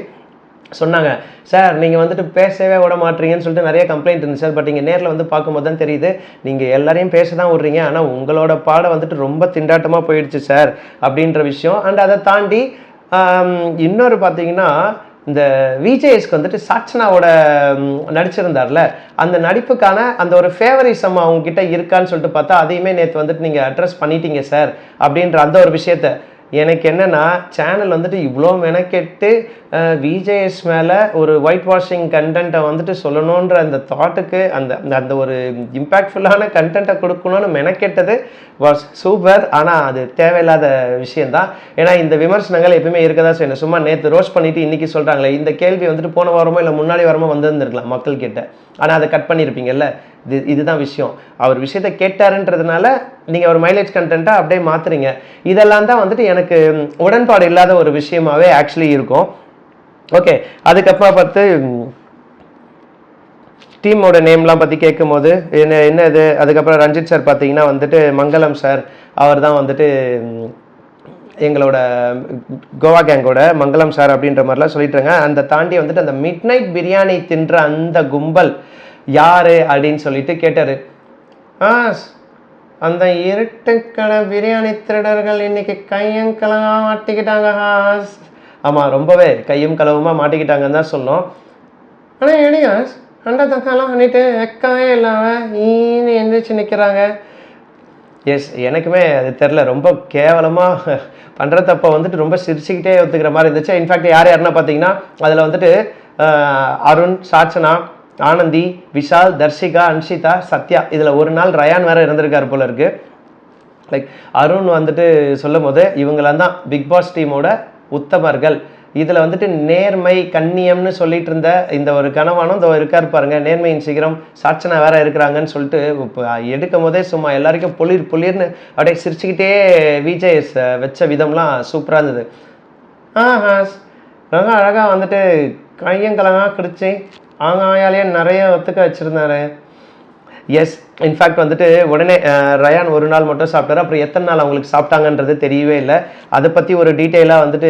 சொன்னாங்க, சார் நீங்கள் வந்துட்டு பேசவே விட மாட்டீங்கன்னு சொல்லிட்டு நிறைய கம்ப்ளைண்ட் இருந்துச்சு சார். பட் இங்கே நேரில் வந்து பார்க்கும்போது தான் தெரியுது நீங்கள் எல்லாரையும் பேச தான் விட்றீங்க, ஆனால் உங்களோட பாடம் வந்துட்டு ரொம்ப திண்டாட்டமாக போயிடுச்சு சார் அப்படின்ற விஷயம். அண்ட் அதை தாண்டி இன்னொரு பார்த்தீங்கன்னா இந்த விஜேஎஸ்க்கு வந்துட்டு சாட்சனாவோட நடிச்சிருந்தார்ல, அந்த நடிப்புக்கான அந்த ஒரு ஃபேவரிசம் அவங்ககிட்ட இருக்கான்னு சொல்லிட்டு பார்த்தா அதையுமே நேற்று வந்துட்டு நீங்கள் அட்ரஸ் பண்ணிட்டீங்க சார் அப்படின்ற அந்த ஒரு விஷயத்த. எனக்கு என்னென்னா சேனல் வந்துட்டு இவ்வளோ மெனக்கெட்டு விஜேஎஸ் மேலே ஒரு ஒயிட் வாஷிங் கண்டென்ட்டை வந்துட்டு சொல்லணுன்ற அந்த தாட்டுக்கு அந்த அந்த ஒரு இம்பேக்ட்ஃபுல்லான கண்டென்ட்டை கொடுக்கணும்னு மெனக்கெட்டது வாஸ் சூப்பர். ஆனால் அது தேவையில்லாத விஷயந்தான். ஏன்னா இந்த விமர்சனங்கள் எப்பவுமே இருக்கதான் செய்யணும். சும்மா நேற்று ரோஸ்ட் பண்ணிவிட்டு இன்றைக்கி சொல்கிறாங்களே, இந்த கேள்வி வந்துட்டு போன வாரமோ இல்லை முன்னாடி வாரமோ வந்திருந்துருக்கலாம் மக்கள்கிட்ட, ஆனால் அதை கட் பண்ணியிருப்பீங்கல்ல. இதுதான் விஷயம். அவர் விஷயத்தை கேட்டாருன்றதுனால நீங்கள் ஒரு மைலேஜ் கண்டென்ட்டாக அப்படியே மாற்றுறீங்க. இதெல்லாம் தான் வந்துட்டு எனக்கு உடன்பாடு இல்லாத ஒரு விஷயமாகவே ஆக்சுவலி இருக்கும். ஓகே, அதுக்கப்புறம் பார்த்து டீமோட நேம்லாம் பற்றி கேட்கும்போது என்ன இது, அதுக்கப்புறம் ரஞ்சித் சார் பார்த்தீங்கன்னா வந்துட்டு மங்களம் சார், அவர் தான் வந்துட்டு எங்களோட கோவா கேங்கோட மங்களம் சார் அப்படின்ற மாதிரிலாம் சொல்லிட்டுருங்க. அந்த தாண்டி வந்துட்டு அந்த மிட் நைட் பிரியாணி தின்ற அந்த கும்பல் யார் அப்படின்னு சொல்லிட்டு கேட்டார். அந்த இருட்டுக்கடை பிரியாணி திருடர்கள் இன்னைக்கு கையும் களவாக மாட்டிக்கிட்டாங்க ஹாஸ். ஆமாம், ரொம்பவே கையும் களவுமாக மாட்டிக்கிட்டாங்கன்னு தான் சொன்னோம். ஆனால் எடியாஸ் அண்டை தக்காலாம் பண்ணிட்டு எக்கவே இல்லாமல் ஈன்னு எந்திரிச்சு நிற்கிறாங்க. எஸ், எனக்குமே அது தெரில, ரொம்ப கேவலமாக பண்ணுற தப்பை வந்துட்டு ரொம்ப சிரிச்சுக்கிட்டே ஒத்துக்கிற மாதிரி இருந்துச்சு. இன்ஃபேக்ட் யாருன்னா பார்த்தீங்கன்னா அதில் வந்துட்டு அருண், சாச்சனா, ஆனந்தி, விஷால், தர்ஷிகா, அன்ஷிதா, சத்யா, இதில் ஒரு நாள் ரயான் வேறு இருந்திருக்கார் போல இருக்குது. லைக் அருண் வந்துட்டு சொல்லும் போது இவங்களாம் தான் பிக் பாஸ் டீமோட உத்தமர்கள், இதில் வந்துட்டு நேர்மை கண்ணியம்னு சொல்லிட்டு இருந்த இந்த ஒரு கனவானும் இந்த இருக்கார் பாருங்க, நேர்மையின் சீக்கிரம் சாட்சனா வேற இருக்கிறாங்கன்னு சொல்லிட்டு இப்போ எடுக்கும் போதே சும்மா எல்லாருக்கும் புளிர்னு அப்படியே சிரிச்சுக்கிட்டே விஜேஎஸ் வச்ச விதம்லாம் சூப்பராக இருந்தது. ரொம்ப அழகாக வந்துட்டு கையங்கலமாக கிடிச்சி ஆயாலேயே நிறைய ஒத்துக்க வச்சுருந்தாரு. எஸ், இன்ஃபேக்ட் வந்துட்டு உடனே ரயான் ஒரு நாள் மட்டும் சாப்பிட்டாரு, அப்புறம் எத்தனை நாள் அவங்களுக்கு சாப்பிட்டாங்கன்றது தெரியவே இல்லை. அதை பற்றி ஒரு டீட்டெயிலாக வந்துட்டு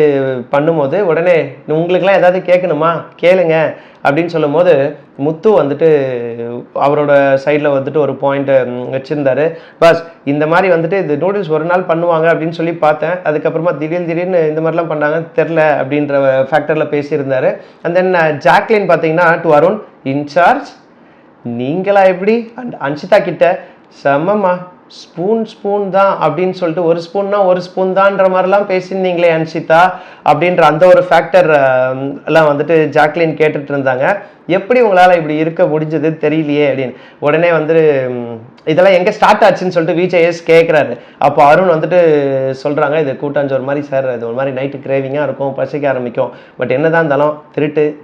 பண்ணும்போது உடனே உங்களுக்குலாம் ஏதாவது கேட்கணுமா கேளுங்க அப்படின்னு சொல்லும் போது முத்து வந்துட்டு அவரோட சைடில் வந்துட்டு ஒரு பாயிண்ட் வச்சுருந்தாரு. பஸ் இந்த மாதிரி வந்துட்டு இந்த நூடுல்ஸ் ஒரு நாள் பண்ணுவாங்க அப்படின்னு சொல்லி பார்த்தேன், அதுக்கப்புறமா திடீர்னு இந்த மாதிரிலாம் பண்ணாங்க தெரில அப்படின்ற ஃபேக்டரில் பேசியிருந்தாரு. அண்ட் தென் ஜாக்லின் பார்த்தீங்கன்னா டு அருண், இன்சார்ஜ் நீங்களா எப்படி அன்ஷிதா கிட்ட செம்மம்மா ஸ்பூன் தான் அப்படின்னு சொல்லிட்டு ஒரு ஸ்பூன்னா ஒரு ஸ்பூன் தான்ன்ற மாதிரிலாம் பேசியிருந்தீங்களே அன்ஷிதா அப்படின்ற அந்த ஒரு ஃபேக்டர் எல்லாம் வந்துட்டு ஜாக்லின் கேட்டுட்டு இருந்தாங்க. எப்படி உங்களால் இப்படி இருக்க முடிஞ்சது தெரியலையே அப்படின்னு. உடனே வந்துட்டு இதெல்லாம் எங்கே ஸ்டார்ட் ஆச்சுன்னு சொல்லிட்டு விஜேஎஸ் கேட்குறாரு. அப்போ அருண் வந்துட்டு சொல்கிறாங்க, இது கூட்டாஞ்சோறு மாதிரி சார், இது ஒரு மாதிரி நைட்டு கிரேவிங்காக இருக்கும், பசிக்க ஆரம்பிக்கும், பட் என்னதான் இருந்தாலும்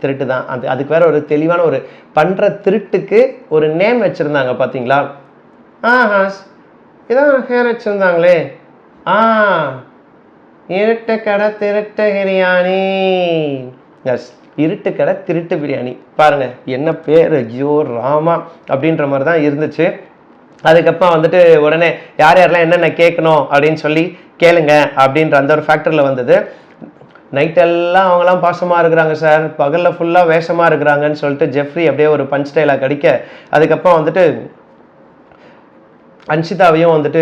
திருட்டு தான். அதுக்கு வேற ஒரு தெளிவான ஒரு பண்ணுற திருட்டுக்கு ஒரு நேம் வச்சுருந்தாங்க பார்த்தீங்களா. இதான் பேர் வச்சுருந்தாங்களே, இருட்டு கடை திருட்டு பிரியாணி. எஸ், இருட்டு கடை திருட்டு பிரியாணி. பாருங்க என்ன பேர், ஐயோ ராமா அப்படின்ற மாதிரி தான் இருந்துச்சு. அதுக்கப்புறம் வந்துட்டு உடனே யாரெல்லாம் என்னென்ன கேட்கணும் அப்படின்னு சொல்லி கேளுங்க அப்படின்ற அந்த ஒரு ஃபேக்டரில் வந்தது. நைட்டெல்லாம் அவங்களாம் பாசமாக இருக்கிறாங்க சார், பகலில் ஃபுல்லாக வேஷமாக இருக்கிறாங்கன்னு சொல்லிட்டு ஜெஃப்ரி அப்படியே ஒரு பஞ்ச் ஸ்டைலாக கடிக்க, அதுக்கப்புறம் வந்துட்டு அன்ஷிதாவையும் வந்துட்டு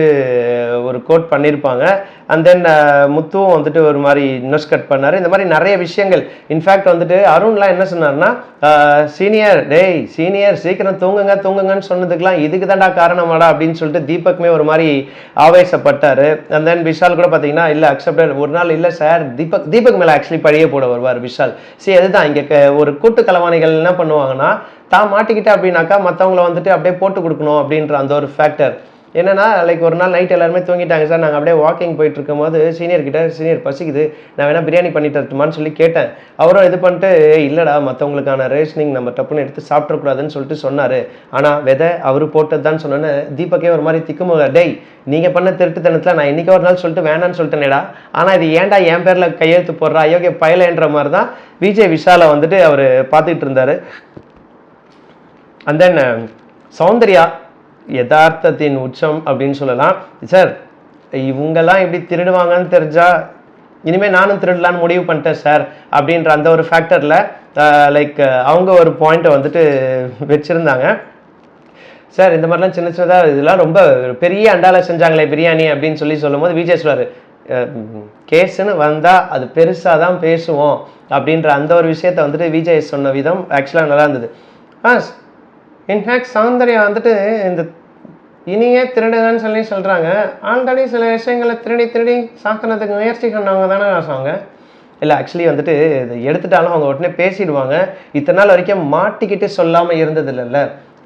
ஒரு கோட் பண்ணியிருப்பாங்க. அண்ட் தென் முத்துவும் வந்துட்டு ஒரு மாதிரி நொஸ் கட் பண்ணார். இந்த மாதிரி நிறைய விஷயங்கள். இன்ஃபேக்ட் வந்துட்டு அருண்லாம் என்ன சொன்னார்னா, சீனியர் சீக்கிரம் தூங்குங்கன்னு சொன்னதுக்கெலாம் இதுக்கு தான்டா காரணமாடா அப்படின்னு சொல்லிட்டு தீபக்குமே ஒரு மாதிரி ஆவேசப்பட்டார். அண்ட் தென் விஷால் கூட பார்த்தீங்கன்னா இல்லை அக்செப்டட் ஒரு நாள் இல்லை சார், தீபக் மேலே ஆக்சுவலி பழிய போட வருவார் விஷால். சரி, அதுதான் இங்கே ஒரு கூட்டு கலவாணிகள் என்ன பண்ணுவாங்கன்னா, தான் மாட்டிக்கிட்டே அப்படின்னாக்கா மற்றவங்கள வந்துட்டு அப்படியே போட்டு கொடுக்கணும் அப்படின்ற அந்த ஒரு ஃபேக்டர். என்னன்னா லைக் ஒரு நாள் நைட் எல்லாருமே தூங்கிட்டாங்க சார், நாங்கள் அப்படியே வாக்கிங் போயிட்டு இருக்கும் போது சீனியர் பசிக்குது, நான் வேணா பிரியாணி பண்ணி தரட்டுமான்னு சொல்லி கேட்டேன். அவரும் இது பண்ணிட்டு இல்லைடா மற்றவங்களுக்கான ரேஷனிங் நம்ம டப்புன்னு எடுத்து சாப்பிடக்கூடாதுன்னு சொல்லிட்டு சொன்னார். ஆனால் விதை அவர் போட்டது தான் சொன்னோன்னு தீபக்கே ஒரு மாதிரி திக்குமுக, டேய் நீங்கள் பண்ண திருட்டுத்தனத்தில் நான் இன்றைக்கி ஒரு நாள் சொல்லிட்டு வேணான்னு சொல்லிட்டேனேடா, ஆனால் இது ஏன்டா என் பேரில் கையெழுத்து போடுறா அயோக்கிய பயலைன்ற மாதிரி தான் விஜய் விஷாலை வந்துட்டு அவர் பார்த்துக்கிட்டு இருந்தார். அண்ட் தென் சௌந்தர்யா யதார்த்தத்தின் உச்சம் அப்படின்னு சொல்லலாம். சார் இவங்கெல்லாம் எப்படி திருடுவாங்கன்னு தெரிஞ்சா இனிமேல் நானும் திருடலான்னு முடிவு பண்ணிட்டேன் சார் அப்படின்ற அந்த ஒரு ஃபேக்டரில் லைக் அவங்க ஒரு பாயிண்ட்டை வந்துட்டு வச்சுருந்தாங்க. சார் இந்த மாதிரிலாம் சின்னதாக இதெல்லாம் ரொம்ப பெரிய அண்டால செஞ்சாங்களே பிரியாணி அப்படின்னு சொல்லும் போது விஜய் சொல்வார், கேஸுன்னு வந்தால் அது பெருசாக தான் பேசுவோம் அப்படின்ற அந்த ஒரு விஷயத்த வந்துட்டு விஜய் சொன்ன விதம் ஆக்சுவலாக நல்லா இருந்தது. இன்ஃபேக்ட் சௌந்தர்யா வந்துட்டு இந்த இனியே திருடுங்கன்னு சொல்லி சொல்கிறாங்க, ஆல்ரெடி சில விஷயங்களை திருடி சாக்கிறதுக்கு முயற்சி பண்ணவங்க தானே அவங்க. இல்லை ஆக்சுவலி வந்துட்டு இதை எடுத்துட்டாலும் அவங்க உடனே பேசிடுவாங்க. இத்தனை நாள் வரைக்கும் மாட்டிக்கிட்டு சொல்லாமல் இருந்தது இல்லைல்ல,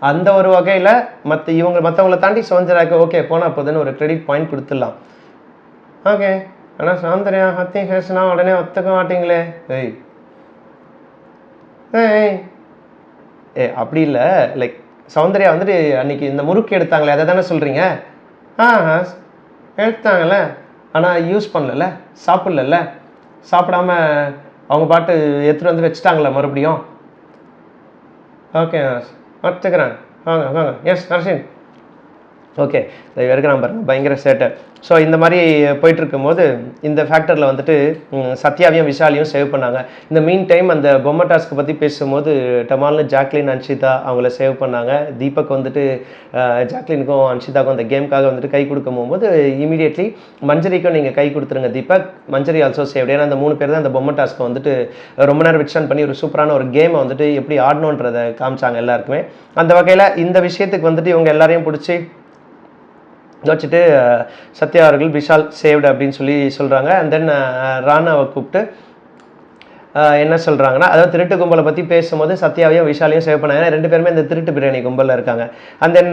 அந்த ஒரு வகையில் மற்றவங்களை தாண்டி சௌந்தர்யாவுக்கு ஓகே போனால் போதுன்னு ஒரு கிரெடிட் பாயிண்ட் கொடுத்துடலாம். ஓகே, ஆனால் சௌந்தர்யா ஹத்தி பேசினா உடனே ஒத்துக்க மாட்டீங்களே. அப்படி இல்லை, லைக் சௌந்தர்யா வந்துட்டு அன்றைக்கி இந்த முறுக்கு எடுத்தாங்களே அதை தானே சொல்கிறீங்க? ஆ எடுத்தாங்கல்ல, ஆனால் யூஸ் பண்ணல, சாப்பிட்ல, சாப்பிடாம அவங்க பாட்டு எடுத்துகிட்டு வந்து வச்சுட்டாங்களே மறுபடியும். ஓகே ஒத்துக்கிறேன், வாங்க வாங்க. எஸ் நரசின். ஓகே, இது இருக்கிறான் பாருங்க, பயங்கர சேட்டை. ஸோ இந்த மாதிரி போயிட்டுருக்கும்போது இந்த ஃபேக்டரில் வந்துட்டு சத்யாவையும் விஷாலையும் சேவ் பண்ணாங்க. இந்த மீன் டைம் அந்த பொம்மை டாஸ்க்கு பற்றி பேசும்போது டமால்னு ஜாக்லின் அன்ஷிதா அவங்கள சேவ் பண்ணாங்க. தீபக் வந்துட்டு ஜாக்லினுக்கும் அன்ஷிதாக்கும் அந்த கேமுக்காக வந்துட்டு கை கொடுக்கும் போகும்போது இமீடியட்லி மஞ்சரிக்கும் நீங்கள் கை கொடுத்துருங்க தீபக், மஞ்சரி ஆல்சோ சேவ்டு. ஏன்னா அந்த 3 பேர் தான் அந்த பொம்மை டாஸ்க்கை வந்துட்டு ரொம்ப நேரம் விட்ஸ்டாண்ட் பண்ணி ஒரு சூப்பரான ஒரு கேமை வந்துட்டு எப்படி ஆடணுன்றதை காமிச்சாங்க எல்லாருக்குமே. அந்த வகையில் இந்த விஷயத்துக்கு வந்துட்டு இவங்க எல்லாரையும் பிடிச்சி வச்சுட்டு சத்யா அவர்கள் விஷால் சேவ்டு அப்படின்னு சொல்லி சொல்கிறாங்க. அண்ட் தென் ராணாவை கூப்பிட்டு என்ன சொல்கிறாங்கன்னா, அதாவது திருட்டு கும்பலை பற்றி பேசும்போது சத்யாவையும் விஷாலையும் சேவ் பண்ணாங்க. ஏன்னா 2 பேருமே இந்த திருட்டு பிரியாணி கும்பலில் இருக்காங்க. அண்ட் தென்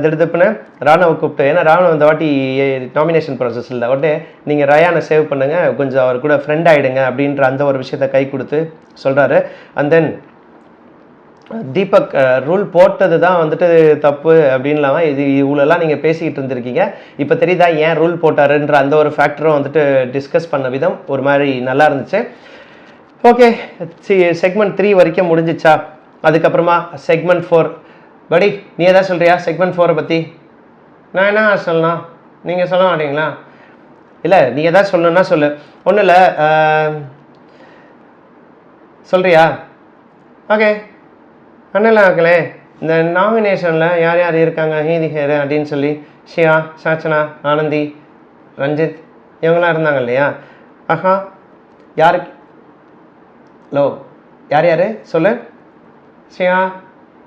திடுப்புன்னு ராணாவை கூப்பிட்டு, ஏன்னா ராணா இந்த வாட்டி நாமினேஷன் ப்ராசஸ் இல்லை, உடனே நீங்கள் ரயானை சேவ் பண்ணுங்கள், கொஞ்சம் அவர் கூட ஃப்ரெண்ட் ஆகிடுங்க அப்படின்ற அந்த ஒரு விஷயத்தை கை கொடுத்து சொல்கிறாரு. அண்ட் தென் தீபக் ரூல் போட்டது தான் வந்துட்டு தப்பு அப்படின்லாம் இது இவ்வளோலாம் நீங்கள் பேசிக்கிட்டு இருந்திருக்கீங்க, இப்போ தெரியுதா ஏன் ரூல் போட்டாருன்ற அந்த ஒரு ஃபேக்டரும் வந்துட்டு டிஸ்கஸ் பண்ண விதம் ஒரு மாதிரி நல்லா இருந்துச்சு. ஓகே, செக்மெண்ட் 3 வரைக்கும் முடிஞ்சிச்சா? அதுக்கப்புறமா செக்மெண்ட் 4. படி நீ எதாவது சொல்கிறியா செக்மெண்ட் 4 பற்றி? நான் என்ன சொல்லலாம், நீங்கள் சொல்ல மாட்டீங்களா? இல்லை நீ எதாவது சொல்லணுன்னா சொல்லு. ஒன்றும் இல்லை, சொல்கிறியா? ஓகே, ஒன்றும் மக்களே, இந்த நாமினேஷனில் யார் யார் இருக்காங்க ஹீதி ஹேரு அப்படின்னு சொல்லி ஷியா, சாச்சனா, ஆனந்தி, ரஞ்சித் இவங்களாம் இருந்தாங்க இல்லையா? ஆஹா, யாருக்கு ஹலோ யார் யார் சொல்லு? ஷியா,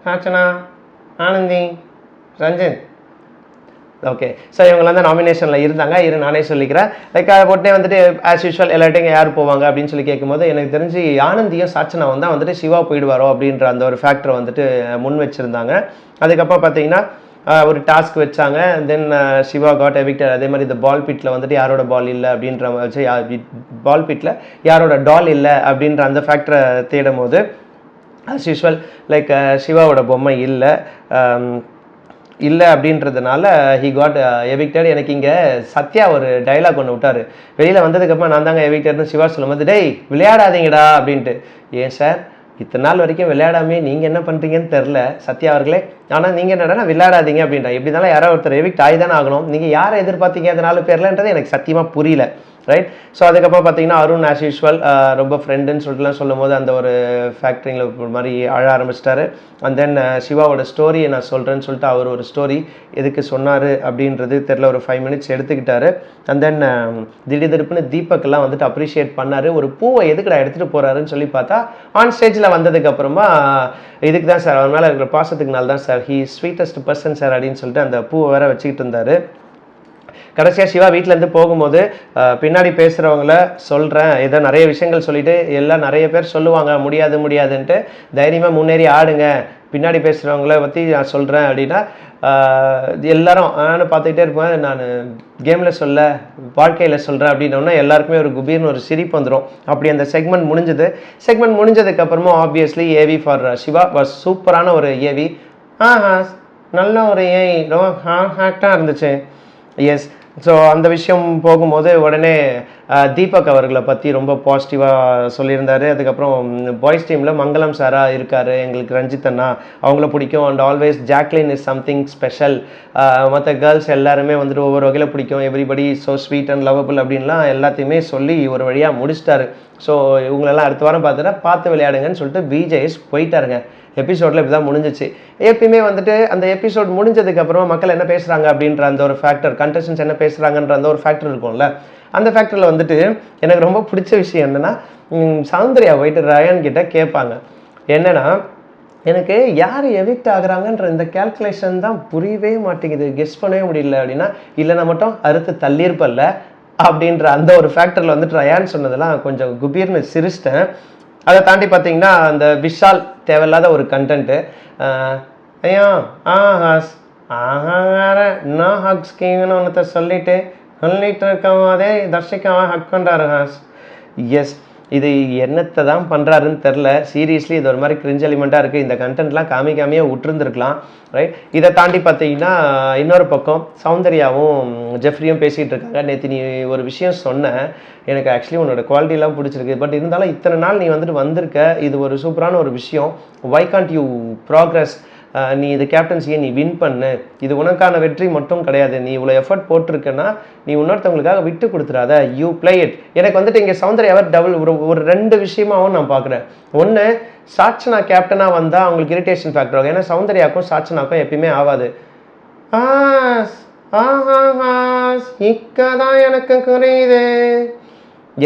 சாச்சனா, ஆனந்தி, ரஞ்சித். ஓகே, ஸோ இவங்களாம் தான் நாமினேஷனில் இருந்தாங்க. நானே சொல்லிக்கிறேன். லைக் அதை போட்டே வந்துட்டு ஆஸ் யூஷுவல் எல்லாட்டையும் யார் போவாங்க அப்படின்னு சொல்லி கேட்கும்போது எனக்கு தெரிஞ்சு ஆனந்தியும் சாச்சனாவும் தான் வந்துட்டு சிவா போயிடுவாரோ அப்படின்ற அந்த ஒரு ஃபேக்டரை வந்துட்டு முன் வச்சுருந்தாங்க. அதுக்கப்புறம் பார்த்தீங்கன்னா ஒரு டாஸ்க் வச்சாங்க. தென் சிவா காட் எவிக்டட். அதே மாதிரி இந்த பால் பிட்டில் வந்துட்டு யாரோட பால் இல்லை அப்படின்ற வச்சு பால் பிட்டில் யாரோட டால் இல்லை அப்படின்ற அந்த ஃபேக்டரை தேடும் போது ஆஸ் யூஷுவல் லைக் சிவாவோட பொம்மை இல்லை அப்படின்றதுனால ஹி காட் எவிக்டட். எனக்கு இங்கே சத்யா ஒரு டைலாக் ஒன்று விட்டார். வெளியில் வந்ததுக்கப்புறம் நான் தாங்க எவிக்டட்னு சிவா சொல்லும்போது, டேய் விளையாடாதீங்கடா அப்படின்ட்டு. ஏன் சார் இத்தனை நாள் வரைக்கும் விளையாடாமே நீங்கள் என்ன பண்ணுறீங்கன்னு தெரில சத்யா அவர்களே, ஆனால் நீங்கள் என்னடா விளையாடாதீங்க அப்படின்றா. எப்படி இருந்தாலும் யாராவது ஒருத்தர் எவிக்ட் ஆகி தானே ஆகணும். நீங்கள் யாரை எதிர்பார்த்தீங்க அந்த 4 பேர்லன்றது எனக்கு சத்தியமாக புரியல. ரைட். ஸோ அதுக்கப்புறம் பார்த்தீங்கன்னா அருண் ஆஸ் யூஷுவல் ரொம்ப ஃப்ரெண்டுன்னு சொல்லிட்டுலாம் சொல்லும் போது அந்த ஒரு ஃபேக்ட்ரிங்கில் ஒரு மாதிரி அழ ஆரம்பிச்சிட்டாரு. அண்ட் தென் சிவாவோட ஸ்டோரியை நான் சொல்கிறேன்னு சொல்லிட்டு அவர் ஒரு ஸ்டோரி எதுக்கு சொன்னார் அப்படின்றது தெரில, ஒரு 5 மினிட்ஸ் எடுத்துக்கிட்டாரு. அண்ட் தென் திடீர்னு தீபக்கெல்லாம் வந்துட்டு அப்ரிஷியேட் பண்ணார். ஒரு பூவை எதுக்குடா எடுத்துகிட்டு போகிறாருன்னு சொல்லி பார்த்தா ஆன் ஸ்டேஜில் வந்ததுக்கப்புறமா இதுக்கு தான் சார், அவர் மேலே இருக்கிற பாசத்துக்குனால தான் sir, he sweetest person sir அப்படின்னு சொல்லிட்டு அந்த பூவை வேற வச்சுக்கிட்டு இருந்தார். கடைசியாக சிவா வீட்டிலேருந்து போகும்போது பின்னாடி பேசுகிறவங்கள சொல்கிறேன், ஏதோ நிறைய விஷயங்கள் சொல்லிவிட்டு எல்லாம் நிறைய பேர் சொல்லுவாங்க முடியாதுன்ட்டு, தைரியமாக முன்னேறி ஆடுங்க, பின்னாடி பேசுகிறவங்கள பற்றி நான் சொல்கிறேன் அப்படின்னா எல்லாரும் நான் பார்த்துக்கிட்டே இருப்பேன், நான் கேமில் சொல்ல வாழ்க்கையில் சொல்கிறேன் அப்படின்னோன்னா எல்லாருக்குமே ஒரு குபீர்னு ஒரு சிரிப்பு வந்துடும். அப்படி அந்த செக்மெண்ட் முடிஞ்சது. செக்மெண்ட் முடிஞ்சதுக்கப்புறமா obviously AV for Siva was சூப்பரான ஒரு ஏவி. நல்ல ஒரு ஏஐ, ரொம்ப ஹாக்டாக இருந்துச்சு. எஸ். ஸோ அந்த விஷயம் போகும்போது உடனே தீபக் அவர்களை பற்றி ரொம்ப பாசிட்டிவாக சொல்லியிருந்தார். அதுக்கப்புறம் பாய்ஸ் டீமில் மங்களம் சாராக இருக்கார், எங்களுக்கு ரஞ்சித் அண்ணா அவங்கள பிடிக்கும். And always Jacqueline is something special. மற்ற கேர்ள்ஸ் எல்லாருமே வந்துட்டு ஒவ்வொரு வகையில் பிடிக்கும், everybody so sweet and lovable அப்படின்லாம் எல்லாத்தையுமே சொல்லி ஒரு வழியாக முடிச்சிட்டாரு. ஸோ இவங்களெல்லாம் அடுத்த வாரம் பார்த்து விளையாடுங்கன்னு சொல்லிட்டு பிஜேஎஸ் போயிட்டாருங்க. எபிசோடில் இப்படி தான் முடிஞ்சிச்சு. எப்பயுமே வந்துட்டு அந்த எபிசோட் முடிஞ்சதுக்கப்புறமா மக்கள் என்ன பேசுகிறாங்க அப்படின்ற அந்த ஒரு ஃபேக்டர், கண்டஸ்டன்ஸ் என்ன பேசுகிறாங்கன்ற அந்த ஒரு ஃபேக்டர் இருக்கும்ல, அந்த ஃபேக்டரில் வந்துட்டு எனக்கு ரொம்ப பிடிச்ச விஷயம் என்னென்னா, சௌந்தர்யா போயிட்டு ரயான் கிட்ட கேட்பாங்க என்னென்னா, எனக்கு யார் எவிக்ட் ஆகுறாங்கன்ற இந்த கேல்குலேஷன் தான் புரியவே மாட்டேங்குது, கெஸ் பண்ணவே முடியல அப்படின்னா, இல்லைன்னா மட்டும் அறுத்து தள்ளியிருப்பல்ல அப்படின்ற அந்த ஒரு ஃபேக்டரில் வந்துட்டு ரயான் சொன்னதெல்லாம் கொஞ்சம் குபீர்னு சிரிச்சிட்டேன். அதை தாண்டி பார்த்தீங்கன்னா அந்த விஷால் தேவையில்லாத ஒரு கண்டென்ட்டு. ஐயா ஹாஸ் வேற இன்னும் ஹக் ஸ்கீம்னு ஒன்றத்தை சொல்லிட்டு இருக்கவும் அதே தர்ஷிக்காவை ஹக் பண்ணுறாரு ஹாஸ். எஸ். இது என்னத்தை தான் பண்ணுறாருன்னு தெரில. சீரியஸ்லி இது ஒரு மாதிரி கிரிஞ்ச் எலிமெண்ட்டாக இருக்குது. இந்த கண்டென்ட்லாம் காமிக்காமையே விட்டுருந்துருக்கலாம், ரைட்? இதை தாண்டி பார்த்தீங்கன்னா இன்னொரு பக்கம் சௌந்தர்யாவும் ஜெஃப்ரியும் பேசிகிட்டு இருக்காங்க. நேற்று நீ ஒரு விஷயம் சொன்ன, எனக்கு ஆக்சுவலி உன்னோட குவாலிட்டிலாம் பிடிச்சிருக்கு, பட் இருந்தாலும் இத்தனை நாள் நீ வந்திருக்க, இது ஒரு சூப்பரான ஒரு விஷயம். Why can't you progress? நீ இது கேப்டன்சியை நீ வின் பண்ணு, இது உனக்கான வெற்றி மட்டும் கிடையாது. நீ இவ்வளோ எஃபர்ட் போட்டிருக்கேன்னா நீ இன்னொருத்தவங்களுக்காக விட்டு கொடுத்துடாத, யூ பிளே இட். எனக்கு வந்துட்டு இங்கே சௌந்தர்யாவை ஒரு 2 விஷயமாகவும் நான் பார்க்குறேன். ஒன்று, சாட்சனா கேப்டனாக வந்தால் அவங்களுக்கு இரிட்டேஷன் ஃபேக்டர் ஆகும். ஏன்னா சௌந்தர்யாவுக்கும் சாட்சனாக்கும் எப்பயுமே ஆகாது. இக்கதான் எனக்கு குறையுது.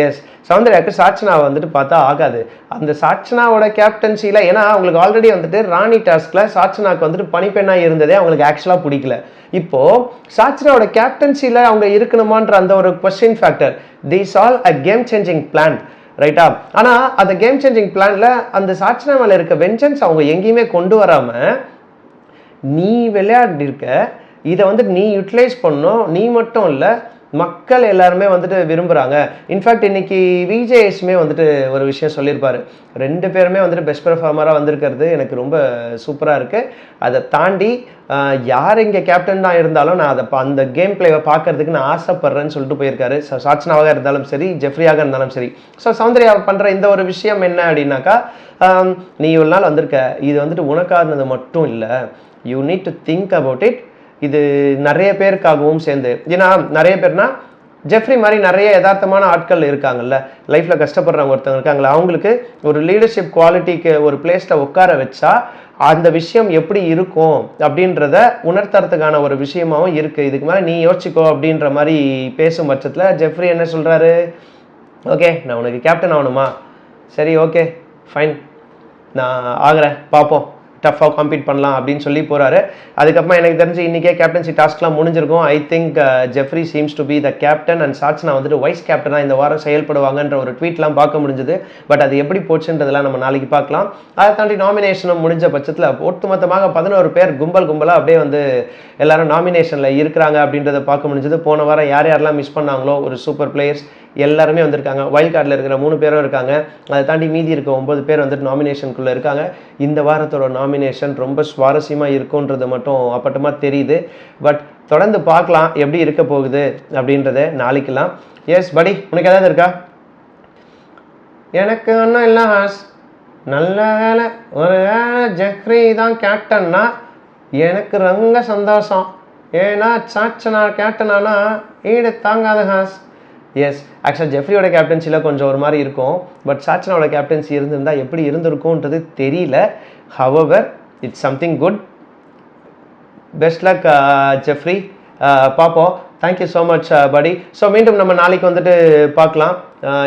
எஸ், சௌந்தர்யாவுக்கு சாட்சனாவை வந்துட்டு பார்த்தா ஆகாது. அந்த சாட்சனாவோட கேப்டன்சியில், ஏன்னா அவங்களுக்கு ஆல்ரெடி வந்துட்டு ராணி டாஸ்கில் சாட்சனாவுக்கு வந்துட்டு பணிப்பெண்ணாக இருந்ததே அவங்களுக்கு ஆக்சுவலாக பிடிக்கல. இப்போது சாட்சனாவோட கேப்டன்சியில் அவங்க இருக்கணுமான்ற அந்த ஒரு question factor. These all a game changing plan, ரைட்டா? ஆனால் அந்த கேம் சேஞ்சிங் பிளானில் அந்த சாட்சனா மேலே இருக்க வெஞ்சன்ஸ் அவங்க எங்கேயுமே கொண்டு வராமல் நீ விளையாடிருக்க, இதை வந்து நீ யூட்டிலைஸ் பண்ணணும். நீ மட்டும் இல்லை, மக்கள் எல்லாருமே வந்துட்டு விரும்புகிறாங்க. இன்ஃபேக்ட் இன்னைக்கு விஜேஎஸ்மே வந்துட்டு ஒரு விஷயம் சொல்லியிருப்பாரு. 2 பேருமே வந்துட்டு பெஸ்ட் பெர்ஃபார்மராக வந்திருக்கிறது எனக்கு ரொம்ப சூப்பராக இருக்குது. அதை தாண்டி யார் இங்கே கேப்டனாக இருந்தாலும் நான் அந்த கேம் பிளேவை பார்க்கறதுக்கு நான் ஆசைப்படுறேன்னு சொல்லிட்டு போயிருக்காரு. சாட்சனாவாக இருந்தாலும் சரி, ஜெஃப்ரியாக இருந்தாலும் சரி. ஸோ சௌந்தர்யா பண்ணுற இந்த ஒரு விஷயம் என்ன அப்படின்னாக்கா, நீ இவ்வளோ நாள் வந்திருக்க, இது வந்துட்டு உனக்கானது மட்டும் இல்லை, you need to think about it. இது நிறைய பேருக்காகவும் சேர்ந்து, ஏன்னா நிறைய பேர்னா ஜெஃப்ரி மாதிரி நிறைய யதார்த்தமான ஆட்கள் இருக்காங்கல்ல, லைஃப்பில் கஷ்டப்படுறவங்க ஒருத்தவங்க இருக்காங்களா, அவங்களுக்கு ஒரு லீடர்ஷிப் குவாலிட்டிக்கு ஒரு பிளேஸில் உட்கார வச்சா அந்த விஷயம் எப்படி இருக்கும் அப்படின்றத உணர்த்துறதுக்கான ஒரு விஷயமாகவும் இருக்குது. இதுக்கு மேலே நீ யோசிச்சுக்கோ அப்படின்ற மாதிரி பேசும் பட்சத்தில் ஜெஃப்ரி என்ன சொல்கிறாரு? ஓகே, நான் உனக்கு கேப்டன் ஆகணுமா? சரி, ஓகே ஃபைன், நான் ஆகிறேன், பார்ப்போம், டஃப்பாக காம்பீட் பண்ணலாம் அப்படின்னு சொல்லி போகிறாரு. அதுக்கப்புறமா எனக்கு தெரிஞ்சு இன்றைக்கே கேப்டன்சி டாஸ்க்லாம் முடிஞ்சிருக்கும். I think Jeffrey seems to be the captain and Sachana வந்துட்டு வைஸ் கேப்டனாக இந்த வாரம் செயல்படுவாங்கன்ற ஒரு ட்வீட்லாம் பார்க்க முடிஞ்சுது. பட் அது எப்படி போச்சுன்றதெல்லாம் நம்ம நாளைக்கு பார்க்கலாம். அதை தாண்டி நாமினேஷனும் முடிஞ்ச பட்சத்தில் ஒட்டுமொத்தமாக 11 பேர் கும்பலாக அப்படியே வந்து எல்லாரும் நாமினேஷனில் இருக்கிறாங்க அப்படின்றத பார்க்க முடிஞ்சது. போன வாரம் யார் யாரெல்லாம் மிஸ் பண்ணாங்களோ ஒரு சூப்பர் பிளேயர்ஸ் எல்லாருமே வந்திருக்காங்க. வைல்ட் கார்டில் இருக்கிற 3 பேரும் இருக்காங்க. அதை தாண்டி மீதி இருக்க 9 பேர் வந்துட்டு நாமினேஷனுக்குள்ளே இருக்காங்க. இந்த வாரத்தோட நாமினேஷன் ரொம்ப சுவாரஸ்யமாக இருக்குன்றது மட்டும் அப்பட்டமாக தெரியுது. பட் தொடர்ந்து பார்க்கலாம் எப்படி இருக்க போகுது அப்படின்றத நாளைக்கெல்லாம். எஸ் படி, உனக்கு ஏதாவது இருக்கா? எனக்கு ஒன்றும் இல்லை ஹாஸ். நல்ல வேலை, ஒரு வேலை ஜெஃப்ரி தான் கேப்டன்னா எனக்கு ரொம்ப சந்தோஷம். ஏன்னா சாட்சனா கேப்டனானா ஈடு தாங்காது ஹாஸ். எஸ், ஆக்சுவலாக ஜெஃப்ரியோட கேப்டன்சியில் கொஞ்சம் ஒரு மாதிரி இருக்கும். பட் சாட்சனாவோட கேப்டன்சி இருந்திருந்தால் எப்படி இருந்திருக்கும்ன்றது தெரியல. However it's something good. Best luck Jeffrey, பார்ப்போம். தேங்க்யூ ஸோ மச் படி. ஸோ மீண்டும் நம்ம நாளைக்கு வந்துட்டு பார்க்கலாம்.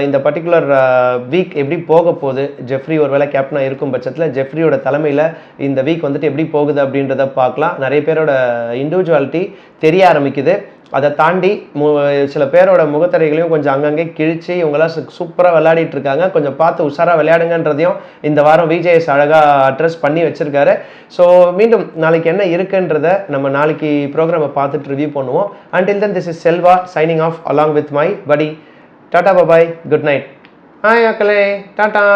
இந்த பர்டிகுலர் வீக் எப்படி போக போகுது, ஜெஃப்ரி ஒரு வேளை கேப்டனாக இருக்கும் பட்சத்தில் ஜெஃப்ரியோட தலைமையில் இந்த வீக் வந்துட்டு எப்படி போகுது அப்படின்றத பார்க்கலாம். நிறைய பேரோட இண்டிவிஜுவாலிட்டி தெரிய ஆரம்பிக்குது. அதை தாண்டி சில பேரோட முகத்தரைகளையும் கொஞ்சம் அங்கங்கே கிழிச்சு இவங்களாம் சூப்பராக விளையாடிட்டு இருக்காங்க. கொஞ்சம் பார்த்து உஷாராக விளையாடுங்கன்றதையும் இந்த வாரம் விஜேஎஸ் அழகாக அட்ரஸ் பண்ணி வச்சிருக்காரு. ஸோ மீண்டும் நாளைக்கு என்ன இருக்குன்றத நம்ம நாளைக்கு ப்ரோக்ராமை பார்த்துட்டு ரிவ்யூ பண்ணுவோம். Until then, this is Selva signing off along with my buddy. Tata, bye bye, good night. Hi, Akale, Tata.